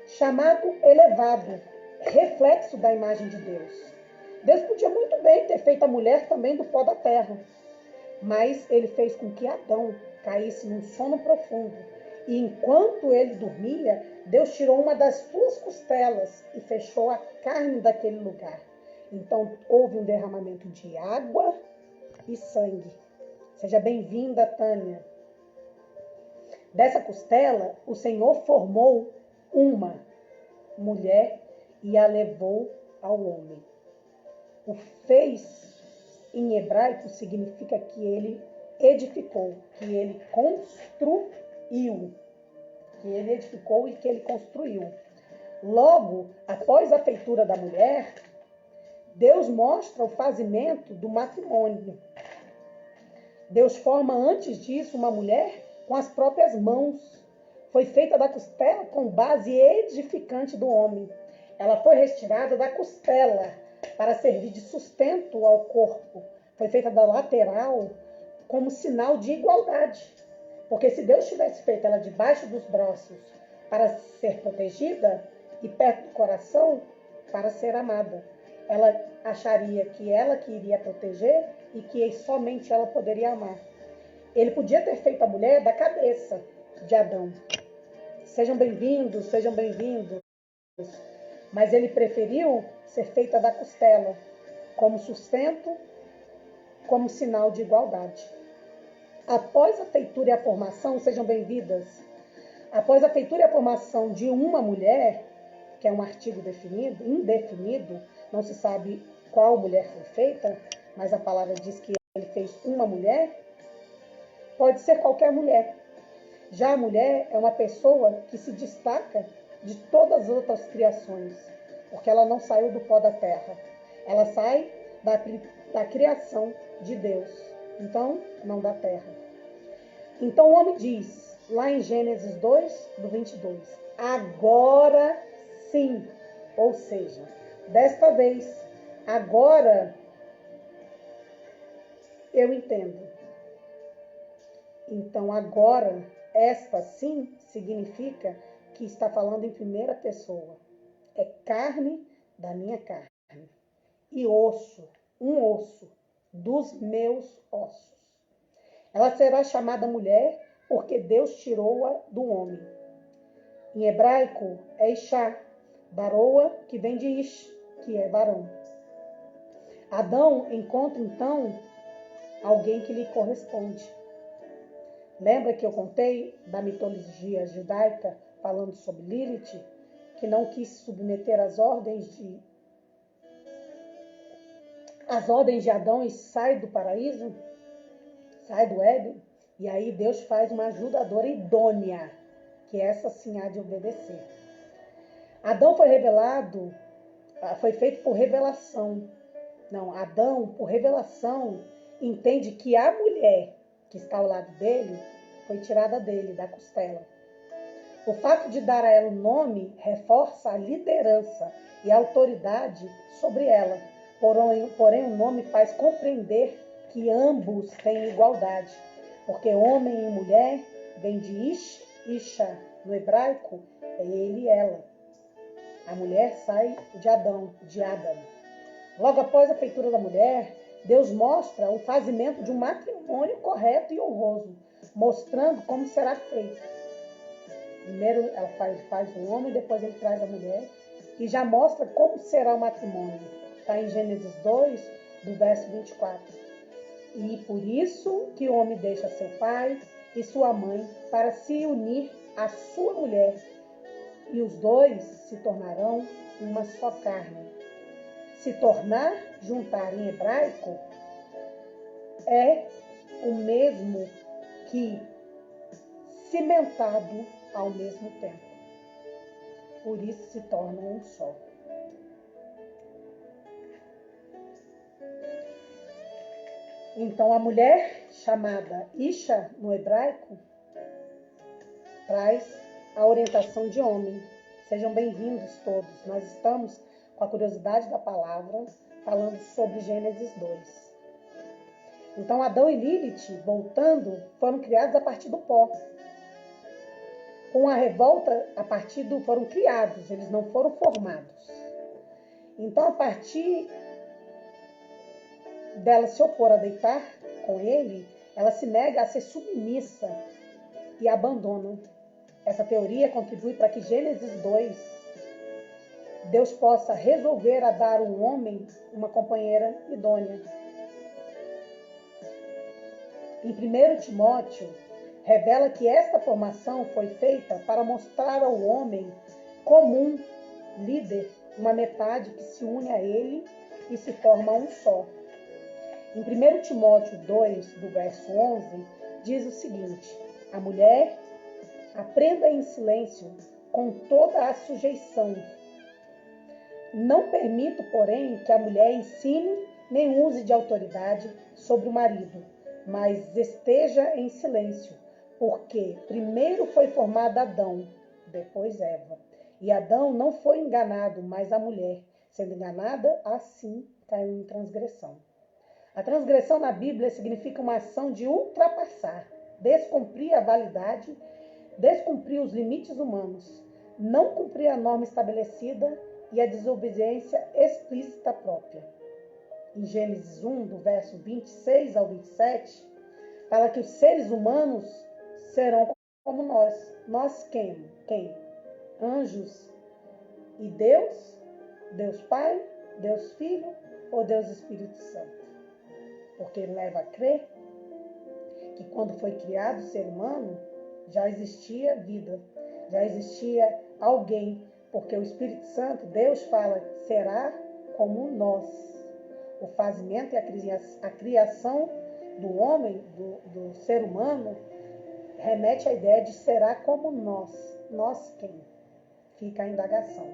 Chamado elevado, reflexo da imagem de Deus. Deus podia muito bem ter feito a mulher também do pó da terra, mas ele fez com que Adão caísse num sono profundo. E enquanto ele dormia, Deus tirou uma das suas costelas e fechou a carne daquele lugar. Então houve um derramamento de água e sangue. Seja bem-vinda, Tânia. Dessa costela, o Senhor formou uma mulher e a levou ao homem. O fez, em hebraico, significa que ele edificou, que ele construiu. Que ele edificou e que ele construiu. Logo, após a feitura da mulher, Deus mostra o fazimento do matrimônio. Deus forma antes disso uma mulher com as próprias mãos. Foi feita da costela com base edificante do homem. Ela foi retirada da costela para servir de sustento ao corpo, Foi feita da lateral como sinal de igualdade. Porque se Deus tivesse feito ela debaixo dos braços para ser protegida e perto do coração para ser amada, ela acharia que ela que iria proteger e que somente ela poderia amar. Ele podia ter feito a mulher da cabeça de Adão. Sejam bem-vindos, sejam bem-vindos. Mas ele preferiu ser feita da costela, como sustento, como sinal de igualdade. Após a feitura e a formação, sejam bem-vindas. Após a feitura e a formação de uma mulher, que é um artigo definido, indefinido, não se sabe qual mulher foi feita, mas a palavra diz que ele fez uma mulher, pode ser qualquer mulher. Já a mulher é uma pessoa que se destaca de todas as outras criações, porque ela não saiu do pó da terra. Ela sai da criação de Deus, então não da terra. Então o homem diz, lá em Gênesis 2, do 22, agora sim, ou seja, desta vez, agora eu entendo. Então agora, esta sim significa que está falando em primeira pessoa. É carne da minha carne e osso, um osso dos meus ossos. Ela será chamada mulher porque Deus tirou-a do homem. Em hebraico é Ishá, baroa, que vem de Ish, que é varão. Adão encontra então alguém que lhe corresponde. Lembra que eu contei da mitologia judaica falando sobre Lilith, que não quis submeter às ordens de Adão e sai do paraíso, sai do Éden, e aí Deus faz uma ajudadora idônea, que essa sim há de obedecer. Adão foi feito por revelação. Não, Adão, por revelação, entende que a mulher que está ao lado dele foi tirada dele, da costela. O fato de dar a ela o nome reforça a liderança e a autoridade sobre ela. Porém, o nome faz compreender que ambos têm igualdade, porque homem e mulher vem de Ish, Isha, no hebraico é ele e ela. A mulher sai de Adão, de Adam. Logo após a feitura da mulher, Deus mostra o fazimento de um matrimônio correto e honroso, mostrando como será feito. Primeiro ela faz o homem, depois ele traz a mulher e já mostra como será o matrimônio. Está em Gênesis 2, do verso 24. E por isso que o homem deixa seu pai e sua mãe para se unir à sua mulher, e os dois se tornarão uma só carne. Se tornar, juntar em hebraico, é o mesmo que cimentado ao mesmo tempo. Por isso se tornam um só. Então a mulher chamada Isha no hebraico traz a orientação de homem. Sejam bem-vindos todos. Nós estamos com a curiosidade da palavra falando sobre Gênesis 2. Então Adão e Lilith, voltando, foram criados a partir do pó. Com a revolta, foram criados, eles não foram formados. Então, a partir dela se opor a deitar com ele, ela se nega a ser submissa e abandona. Essa teoria contribui para que Gênesis 2, Deus possa resolver a dar ao homem uma companheira idônea. Em 1 Timóteo, revela que esta formação foi feita para mostrar ao homem comum, líder, uma metade que se une a ele e se forma um só. Em 1 Timóteo 2, do verso 11, diz o seguinte: a mulher aprenda em silêncio com toda a sujeição. Não permito, porém, que a mulher ensine nem use de autoridade sobre o marido, mas esteja em silêncio, porque primeiro foi formado Adão, depois Eva. E Adão não foi enganado, mas a mulher, sendo enganada, assim caiu em transgressão. A transgressão na Bíblia significa uma ação de ultrapassar, descumprir a validade, descumprir os limites humanos, não cumprir a norma estabelecida e a desobediência explícita própria. Em Gênesis 1, do verso 26 ao 27, fala que os seres humanos serão como nós. Nós quem? Anjos e Deus? Deus Pai, Deus Filho ou Deus Espírito Santo? Porque ele leva a crer que quando foi criado o ser humano, já existia vida, já existia alguém, porque o Espírito Santo, Deus fala, será como nós. O fazimento e a criação do homem, do ser humano, remete à ideia de será como nós. Nós quem? Fica a indagação.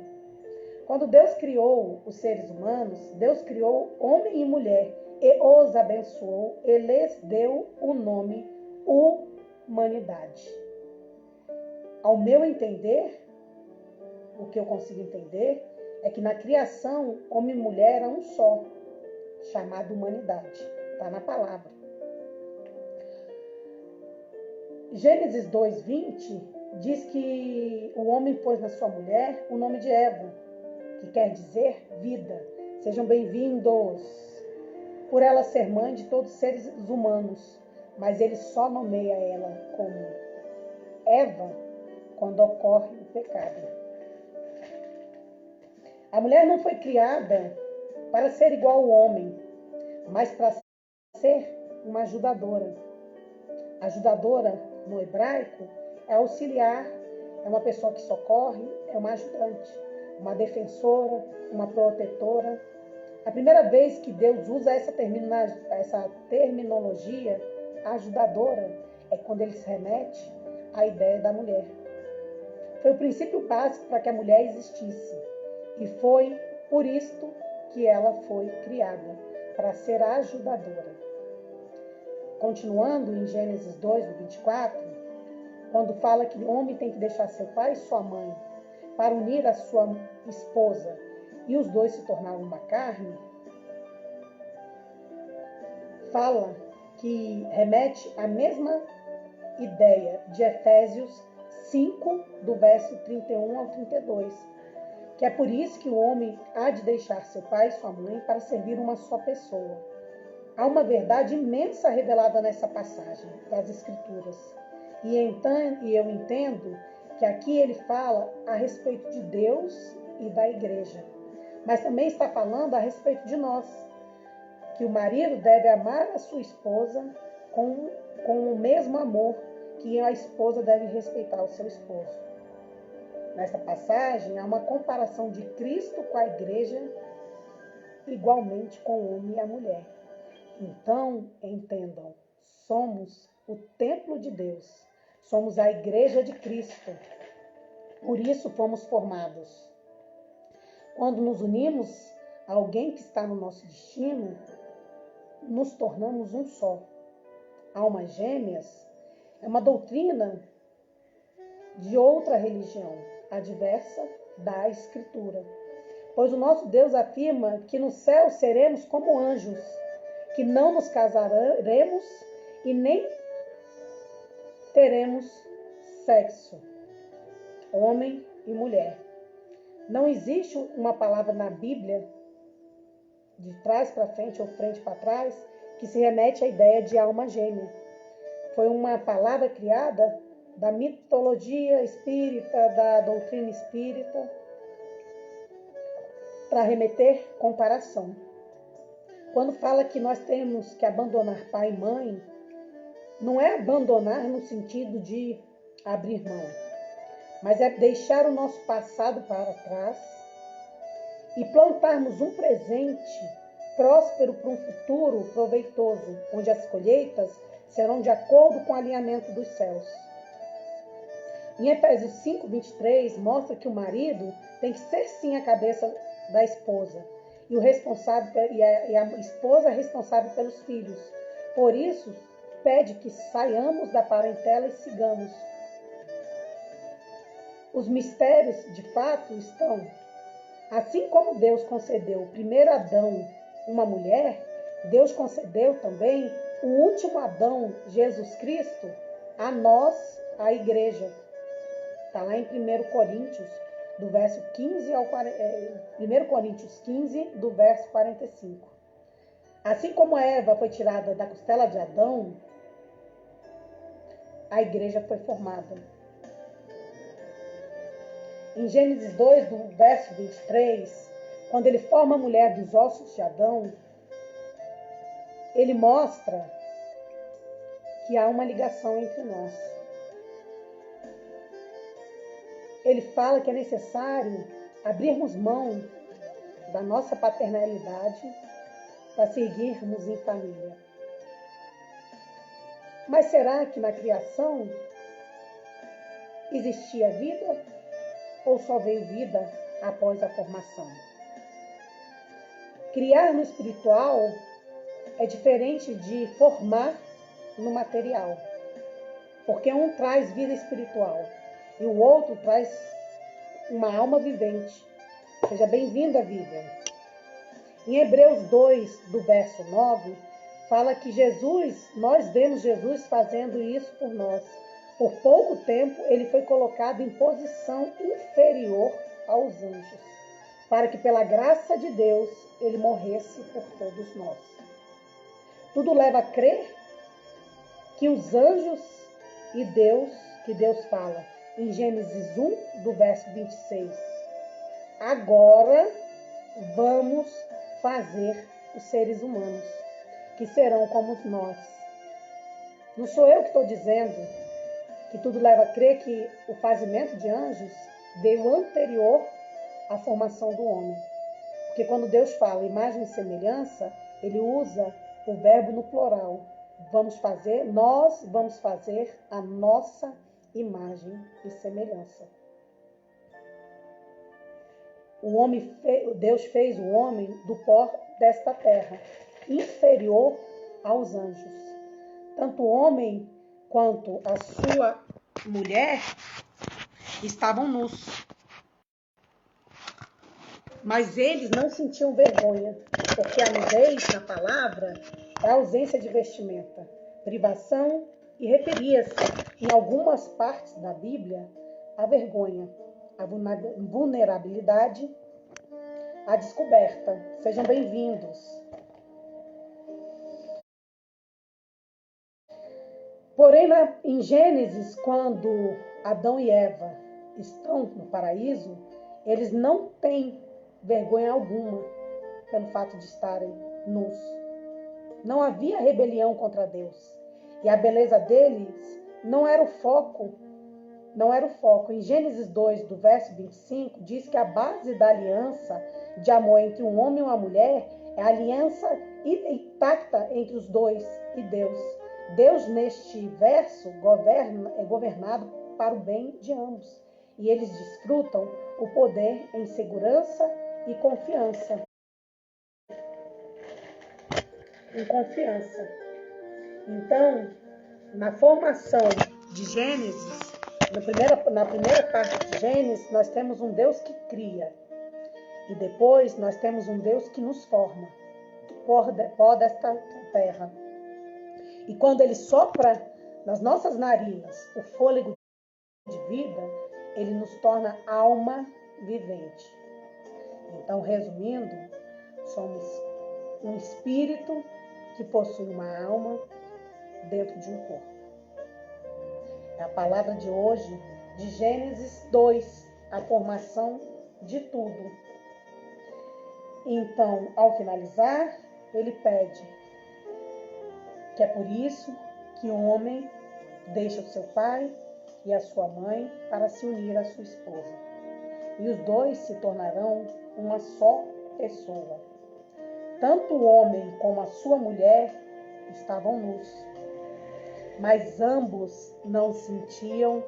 Quando Deus criou os seres humanos, Deus criou homem e mulher e os abençoou e lhes deu o nome humanidade. Ao meu entender, o que eu consigo entender é que na criação, homem e mulher eram um só, chamado humanidade. Está na palavra. Gênesis 2:20 diz que o homem pôs na sua mulher o nome de Eva, que quer dizer vida. Sejam bem-vindos. Por ela ser mãe de todos os seres humanos, mas ele só nomeia ela como Eva quando ocorre o pecado. A mulher não foi criada para ser igual ao homem, mas para ser uma ajudadora. Ajudadora, no hebraico, é auxiliar, é uma pessoa que socorre, é uma ajudante, uma defensora, uma protetora. A primeira vez que Deus usa essa terminologia ajudadora é quando ele se remete à ideia da mulher. Foi o princípio básico para que a mulher existisse. E foi por isto que ela foi criada, para ser ajudadora. Continuando em Gênesis 2:24, quando fala que o homem tem que deixar seu pai e sua mãe para unir a sua esposa e os dois se tornaram uma carne, fala que remete à mesma ideia de Efésios 5, do verso 31 ao 32, que é por isso que o homem há de deixar seu pai e sua mãe para servir uma só pessoa. Há uma verdade imensa revelada nessa passagem das Escrituras. E eu entendo que aqui ele fala a respeito de Deus e da igreja. Mas também está falando a respeito de nós. Que o marido deve amar a sua esposa com o mesmo amor que a esposa deve respeitar o seu esposo. Nesta passagem, há uma comparação de Cristo com a igreja, igualmente com o homem e a mulher. Então, entendam, somos o templo de Deus, somos a igreja de Cristo, por isso fomos formados. Quando nos unimos a alguém que está no nosso destino, nos tornamos um só. Almas gêmeas é uma doutrina de outra religião, adversa da Escritura. Pois o nosso Deus afirma que no céu seremos como anjos, que não nos casaremos e nem teremos sexo, homem e mulher. Não existe uma palavra na Bíblia, de trás para frente ou frente para trás, que se remete à ideia de alma gêmea. Foi uma palavra criada da mitologia espírita, da doutrina espírita, para remeter comparação. Quando fala que nós temos que abandonar pai e mãe, não é abandonar no sentido de abrir mão, mas é deixar o nosso passado para trás e plantarmos um presente próspero para um futuro proveitoso, onde as colheitas serão de acordo com o alinhamento dos céus. Em Efésios 5:23, mostra que o marido tem que ser sim a cabeça da esposa e a esposa é responsável pelos filhos. Por isso, pede que saiamos da parentela e sigamos. Os mistérios, de fato, estão. Assim como Deus concedeu o primeiro Adão uma mulher, Deus concedeu também o último Adão, Jesus Cristo, a nós, a igreja. Está lá em 1 Coríntios, do verso 15 ao 1 Coríntios 15, do verso 45. Assim como Eva foi tirada da costela de Adão, a igreja foi formada. Em Gênesis 2, do verso 23, quando ele forma a mulher dos ossos de Adão, ele mostra que há uma ligação entre nós. Ele fala que é necessário abrirmos mão da nossa paternalidade para seguirmos em família. Mas será que na criação existia vida ou só veio vida após a formação? Criar no espiritual é diferente de formar no material, porque um traz vida espiritual e o outro traz uma alma vivente. Seja bem-vinda, Vivian. Em Hebreus 2, do verso 9, fala que nós vemos Jesus fazendo isso por nós. Por pouco tempo, ele foi colocado em posição inferior aos anjos, para que pela graça de Deus, ele morresse por todos nós. Tudo leva a crer que os anjos e Deus, que Deus fala em Gênesis 1, do verso 26. Agora vamos fazer os seres humanos, que serão como nós. Não sou eu que estou dizendo que tudo leva a crer que o fazimento de anjos veio anterior à formação do homem. Porque quando Deus fala imagem e semelhança, ele usa o verbo no plural. Nós vamos fazer a nossa imagem e semelhança. Deus fez o homem do pó desta terra, inferior aos anjos. Tanto o homem quanto a sua mulher estavam nus. Mas eles não sentiam vergonha, porque a nudez, na palavra, é a ausência de vestimenta, privação, e referia-se, em algumas partes da Bíblia, à vergonha, à vulnerabilidade, à descoberta. Sejam bem-vindos. Porém, em Gênesis, quando Adão e Eva estão no paraíso, eles não têm vergonha alguma pelo fato de estarem nus. Não havia rebelião contra Deus. E a beleza deles não era o foco. Em Gênesis 2, do verso 25, diz que a base da aliança de amor entre um homem e uma mulher é a aliança intacta entre os dois e Deus. Deus, neste verso, é governado para o bem de ambos. E eles desfrutam o poder em segurança e confiança. Então, na formação de Gênesis, na primeira parte de Gênesis, nós temos um Deus que cria. E depois nós temos um Deus que nos forma, pó desta terra. E quando ele sopra nas nossas narinas o fôlego de vida, ele nos torna alma vivente. Então, resumindo, somos um espírito que possui uma alma dentro de um corpo. É a palavra de hoje, de Gênesis 2, a formação de tudo. Então, ao finalizar, ele pede que é por isso que o homem deixa o seu pai e a sua mãe para se unir à sua esposa. E os dois se tornarão uma só pessoa. Tanto o homem como a sua mulher estavam nus, mas ambos não sentiam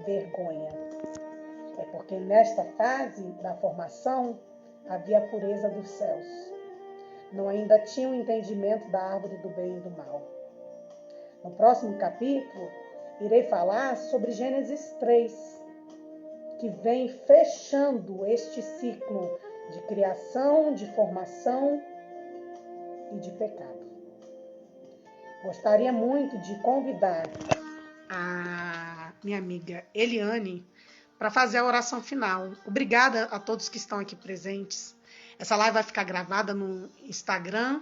vergonha. É porque nesta fase da formação havia a pureza dos céus. Não ainda tinham entendimento da árvore do bem e do mal. No próximo capítulo, irei falar sobre Gênesis 3, que vem fechando este ciclo de criação, de formação e de pecado. Gostaria muito de convidar a minha amiga Eliane para fazer a oração final. Obrigada a todos que estão aqui presentes. Essa live vai ficar gravada no Instagram.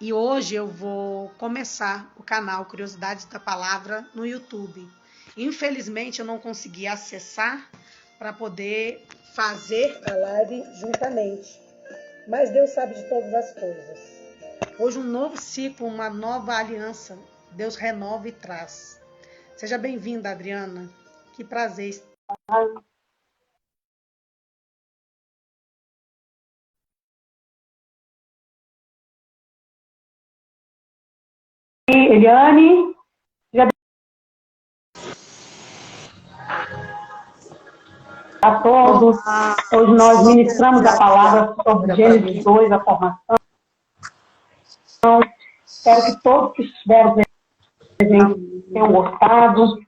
E hoje eu vou começar o canal Curiosidades da Palavra no YouTube. Infelizmente eu não consegui acessar para poder fazer a live juntamente. Mas Deus sabe de todas as coisas. Hoje um novo ciclo, uma nova aliança. Deus renova e traz. Seja bem-vinda, Adriana. Que prazer. Eliane, a todos. Hoje nós ministramos a palavra sobre Gênesis 2, a formação. Espero que todos que estiveram presentes tenham gostado.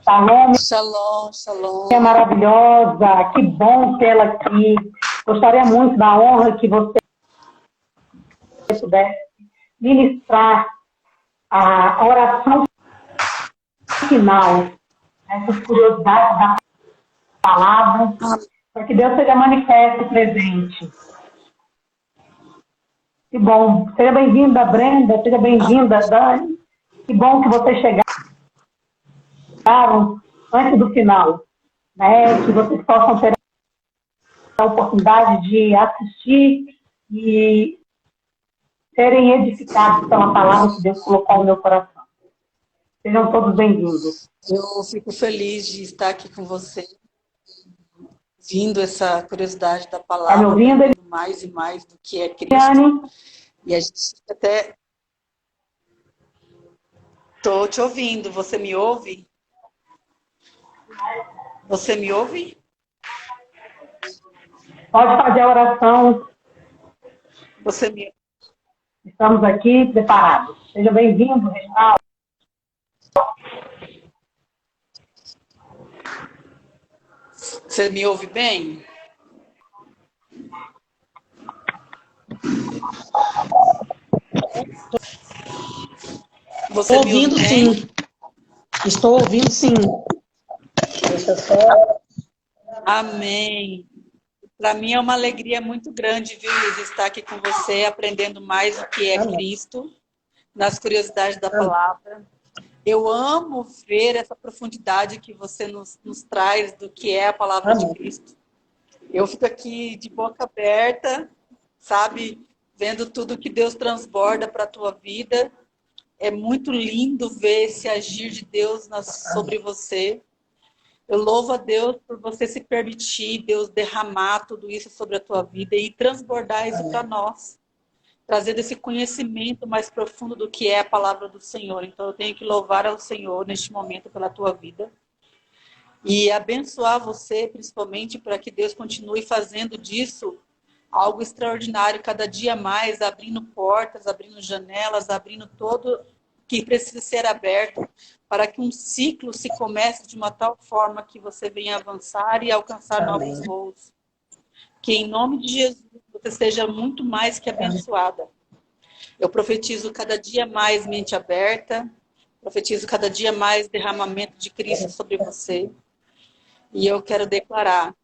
Shalom. Shalom, shalom. É maravilhosa, que bom tê-la aqui. Gostaria muito da honra que você pudesse ministrar a oração final, essas curiosidades da palavra, para que Deus seja manifesto e presente. Que bom. Seja bem-vinda, Brenda, seja bem-vinda, Dani. Que bom que vocês chegaram antes do final, né? Que vocês possam ter a oportunidade de assistir e serem edificados pela palavra que Deus colocou no meu coração. Sejam todos bem-vindos. Eu fico feliz de estar aqui com você, vindo essa curiosidade da palavra, Está me ouvindo, mais e mais do que é Cristo. Eliane? E a gente até... Estou te ouvindo, você me ouve? Você me ouve? Pode fazer a oração. Você me... Estamos aqui preparados. Seja bem-vindo, Reginaldo. Você me ouve bem? Você Estou ouvindo, me ouve sim. bem? Estou ouvindo, sim. Deixa eu só... Amém. Para mim é uma alegria muito grande, viu, Luiz, estar aqui com você, aprendendo mais o que é Amém. Cristo, nas curiosidades da Amém. palavra. Eu amo ver essa profundidade que você nos traz do que é a palavra Amém. de Cristo. Eu fico aqui de boca aberta, sabe, vendo tudo que Deus transborda para a tua vida. É muito lindo ver esse agir de Deus sobre você. Eu louvo a Deus por você se permitir, Deus, derramar tudo isso sobre a tua vida e transbordar isso para nós. Trazendo esse conhecimento mais profundo do que é a palavra do Senhor. Então eu tenho que louvar ao Senhor neste momento pela tua vida. E abençoar você, principalmente, para que Deus continue fazendo disso algo extraordinário, cada dia mais, abrindo portas, abrindo janelas, abrindo todo que precisa ser aberto, para que um ciclo se comece de uma tal forma que você venha avançar e alcançar Amém. novos voos. Que em nome de Jesus você seja muito mais que abençoada. Eu profetizo cada dia mais mente aberta, profetizo cada dia mais derramamento de Cristo sobre você. E eu quero declarar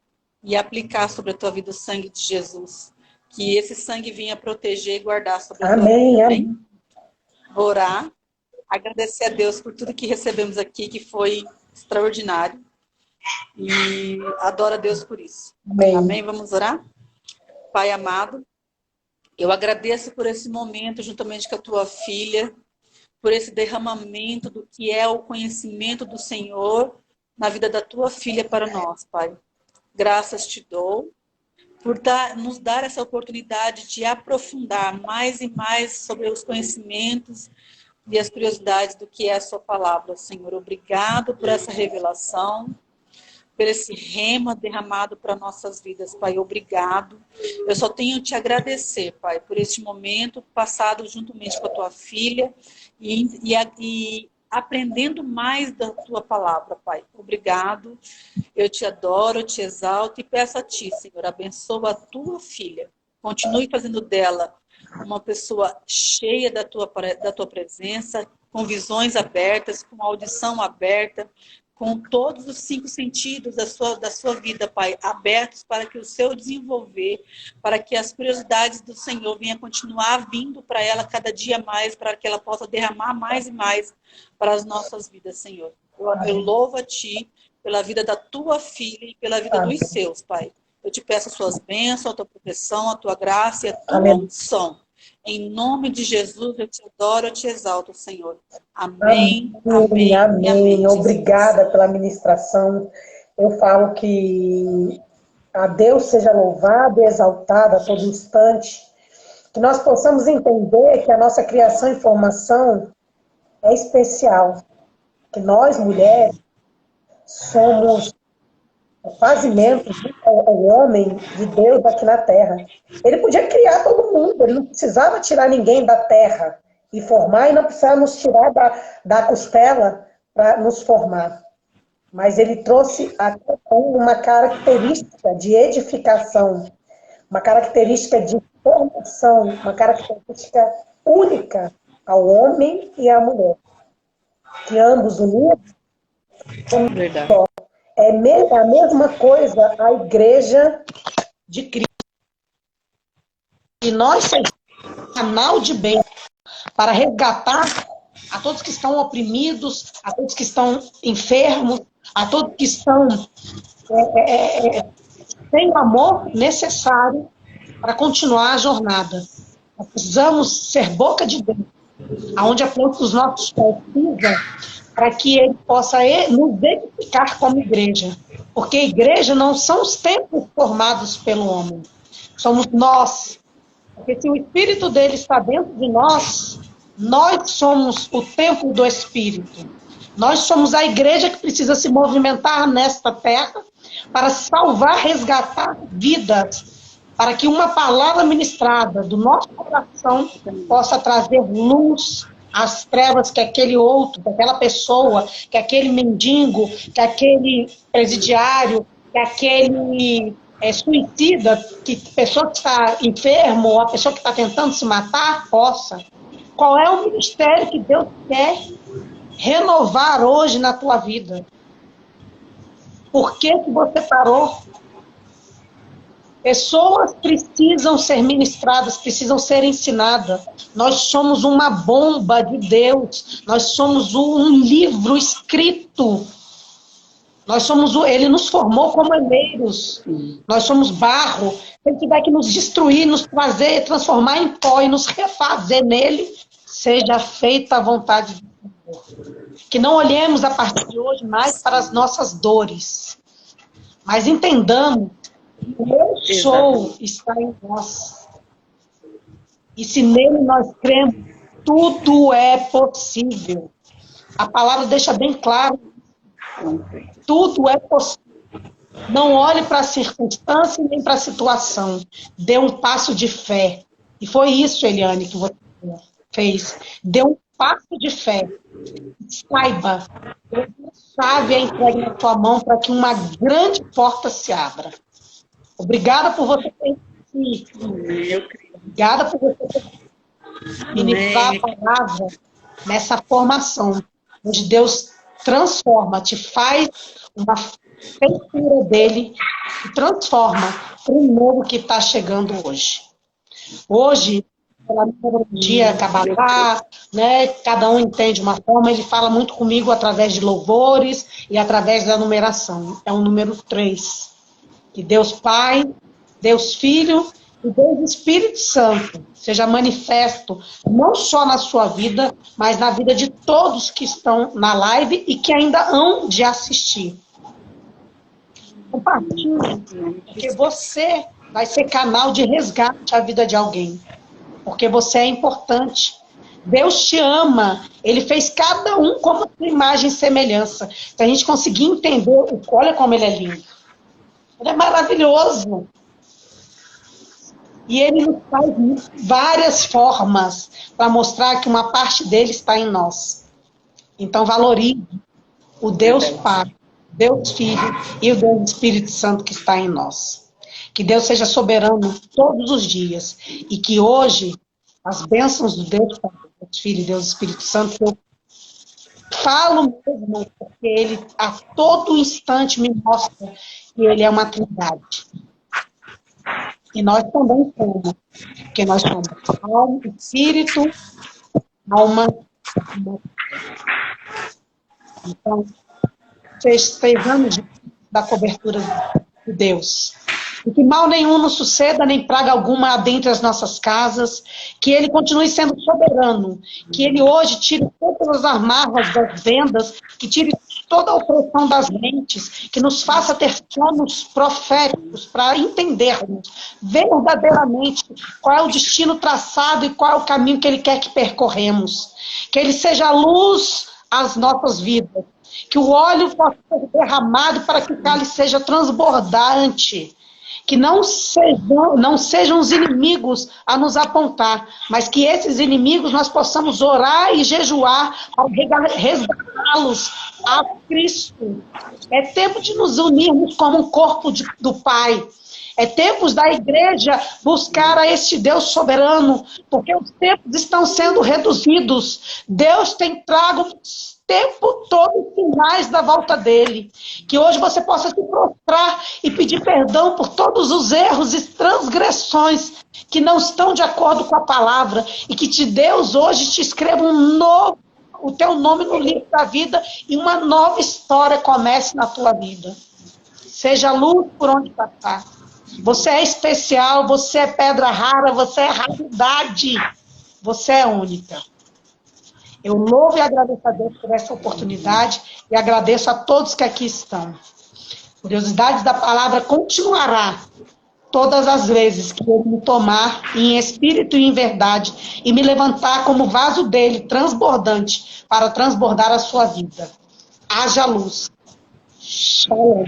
e aplicar sobre a tua vida o sangue de Jesus. Que esse sangue venha proteger e guardar sobre a tua Amém. vida. Amém. Amém? Vou orar, agradecer a Deus por tudo que recebemos aqui, que foi extraordinário. E adoro a Deus por isso. Amém. Amém? Vamos orar? Pai amado, eu agradeço por esse momento, juntamente com a tua filha, por esse derramamento do que é o conhecimento do Senhor na vida da tua filha para nós, Pai. Graças te dou por nos dar essa oportunidade de aprofundar mais e mais sobre os conhecimentos e as curiosidades do que é a sua palavra, Senhor. Obrigado por essa revelação, por esse rema derramado para nossas vidas, Pai. Obrigado. Eu só tenho te agradecer, Pai, por este momento passado juntamente com a tua filha e aprendendo mais da tua palavra, Pai. Obrigado. Eu te adoro, eu te exalto e peço a ti, Senhor, abençoa a tua filha. Continue fazendo dela uma pessoa cheia da tua presença, com visões abertas, com audição aberta, com todos os 5 sentidos da sua vida, Pai, abertos para que o seu desenvolver, para que as curiosidades do Senhor venham continuar vindo para ela cada dia mais, para que ela possa derramar mais e mais para as nossas vidas, Senhor. Eu louvo a Ti pela vida da Tua filha e pela vida dos seus, Pai. Eu te peço as suas bênçãos, a Tua proteção, a Tua graça e a Tua unção. Em nome de Jesus, eu te adoro, eu te exalto, Senhor. Amém, amém, amém. Amém. Obrigada pela ministração. Eu falo que a Deus seja louvado e exaltado a todo instante. Que nós possamos entender que a nossa criação e formação é especial. Que nós, mulheres, somos fazimento ao homem de Deus aqui na Terra. Ele podia criar todo mundo, ele não precisava tirar ninguém da terra e formar, e não precisava nos tirar da costela para nos formar. Mas ele trouxe a uma característica de edificação, uma característica de formação, uma característica única ao homem e à mulher. Que ambos unidos são só. É a mesma coisa a igreja de Cristo. E nós somos um canal de bem para resgatar a todos que estão oprimidos, a todos que estão enfermos, a todos que estão sem o amor necessário para continuar a jornada. Nós precisamos ser boca de Deus, aonde a planta dos nossos pés pisa, para que ele possa nos edificar como igreja. Porque a igreja não são os templos formados pelo homem. Somos nós. Porque se o Espírito dele está dentro de nós, nós somos o templo do Espírito. Nós somos a igreja que precisa se movimentar nesta terra para salvar, resgatar vidas. Para que uma palavra ministrada do nosso coração possa trazer luz as trevas que aquele outro, que aquela pessoa, que aquele mendigo, que aquele presidiário, que aquele suicida, que a pessoa que está enfermo, ou a pessoa que está tentando se matar, possa. Qual é o ministério que Deus quer renovar hoje na tua vida? Por que você parou? Pessoas precisam ser ministradas, precisam ser ensinadas. Nós somos uma bomba de Deus. Nós somos um livro escrito. Ele nos formou como eleiros. Nós somos barro. Se ele tiver que nos destruir, nos trazer, transformar em pó e nos refazer nele, seja feita a vontade de Deus. Que não olhemos a partir de hoje mais para as nossas dores, mas entendamos o eu sou está em nós. E se nele nós cremos, tudo é possível. A palavra deixa bem claro. Tudo é possível. Não olhe para a circunstância nem para a situação. Dê um passo de fé. E foi isso, Eliane, que você fez. Dê um passo de fé. Saiba, a chave é entregue na tua mão para que uma grande porta se abra. Obrigada por você ter aqui. Obrigada por você ter ministrar a palavra nessa formação, onde Deus transforma, te faz uma feitura dele e transforma para o novo que está chegando hoje. Hoje, pela numerologia Kabbalah, né, cada um entende uma forma, ele fala muito comigo através de louvores e através da numeração. É o número 3. Que Deus Pai, Deus Filho e Deus Espírito Santo seja manifesto não só na sua vida, mas na vida de todos que estão na live e que ainda hão de assistir. Compartilhe, porque você vai ser canal de resgate à vida de alguém. Porque você é importante. Deus te ama. Ele fez cada um como a sua imagem e semelhança. Se a gente conseguir entender, olha como ele é lindo. Ele é maravilhoso. E ele nos faz várias formas para mostrar que uma parte dele está em nós. Então valorize o Deus Pai, Deus Filho e o Deus Espírito Santo que está em nós. Que Deus seja soberano todos os dias e que hoje as bênçãos do Deus Pai, Deus Filho e Deus Espírito Santo, eu falo mesmo, porque Ele a todo instante me mostra que Ele é uma trindade. E nós também somos, porque nós somos alma, espírito, alma. Então, estejamos da cobertura de Deus. E que mal nenhum nos suceda, nem praga alguma dentre as nossas casas, que Ele continue sendo soberano, que Ele hoje tire todas as amarras das vendas, que tire toda a opressão das mentes, que nos faça ter sonhos proféticos para entendermos verdadeiramente qual é o destino traçado e qual é o caminho que Ele quer que percorremos. Que Ele seja a luz às nossas vidas, que o óleo possa ser derramado para que o cálice seja transbordante, que não sejam os inimigos a nos apontar, mas que esses inimigos nós possamos orar e jejuar para resgatá-los a Cristo. É tempo de nos unirmos como um corpo do Pai. É tempo da igreja buscar a este Deus soberano, porque os tempos estão sendo reduzidos. Deus tem trago o tempo todo sinais da volta dele. Que hoje você possa se prostrar e pedir perdão por todos os erros e transgressões que não estão de acordo com a palavra. E que Deus hoje te escreva o teu nome no livro da vida e uma nova história comece na tua vida. Seja luz por onde passar. Você é especial, você é pedra rara, você é raridade. Você é única. Eu louvo e agradeço a Deus por essa oportunidade e agradeço a todos que aqui estão. Curiosidades da palavra continuará todas as vezes que eu me tomar em espírito e em verdade e me levantar como vaso dele, transbordante, para transbordar a sua vida. Haja luz. Shalom.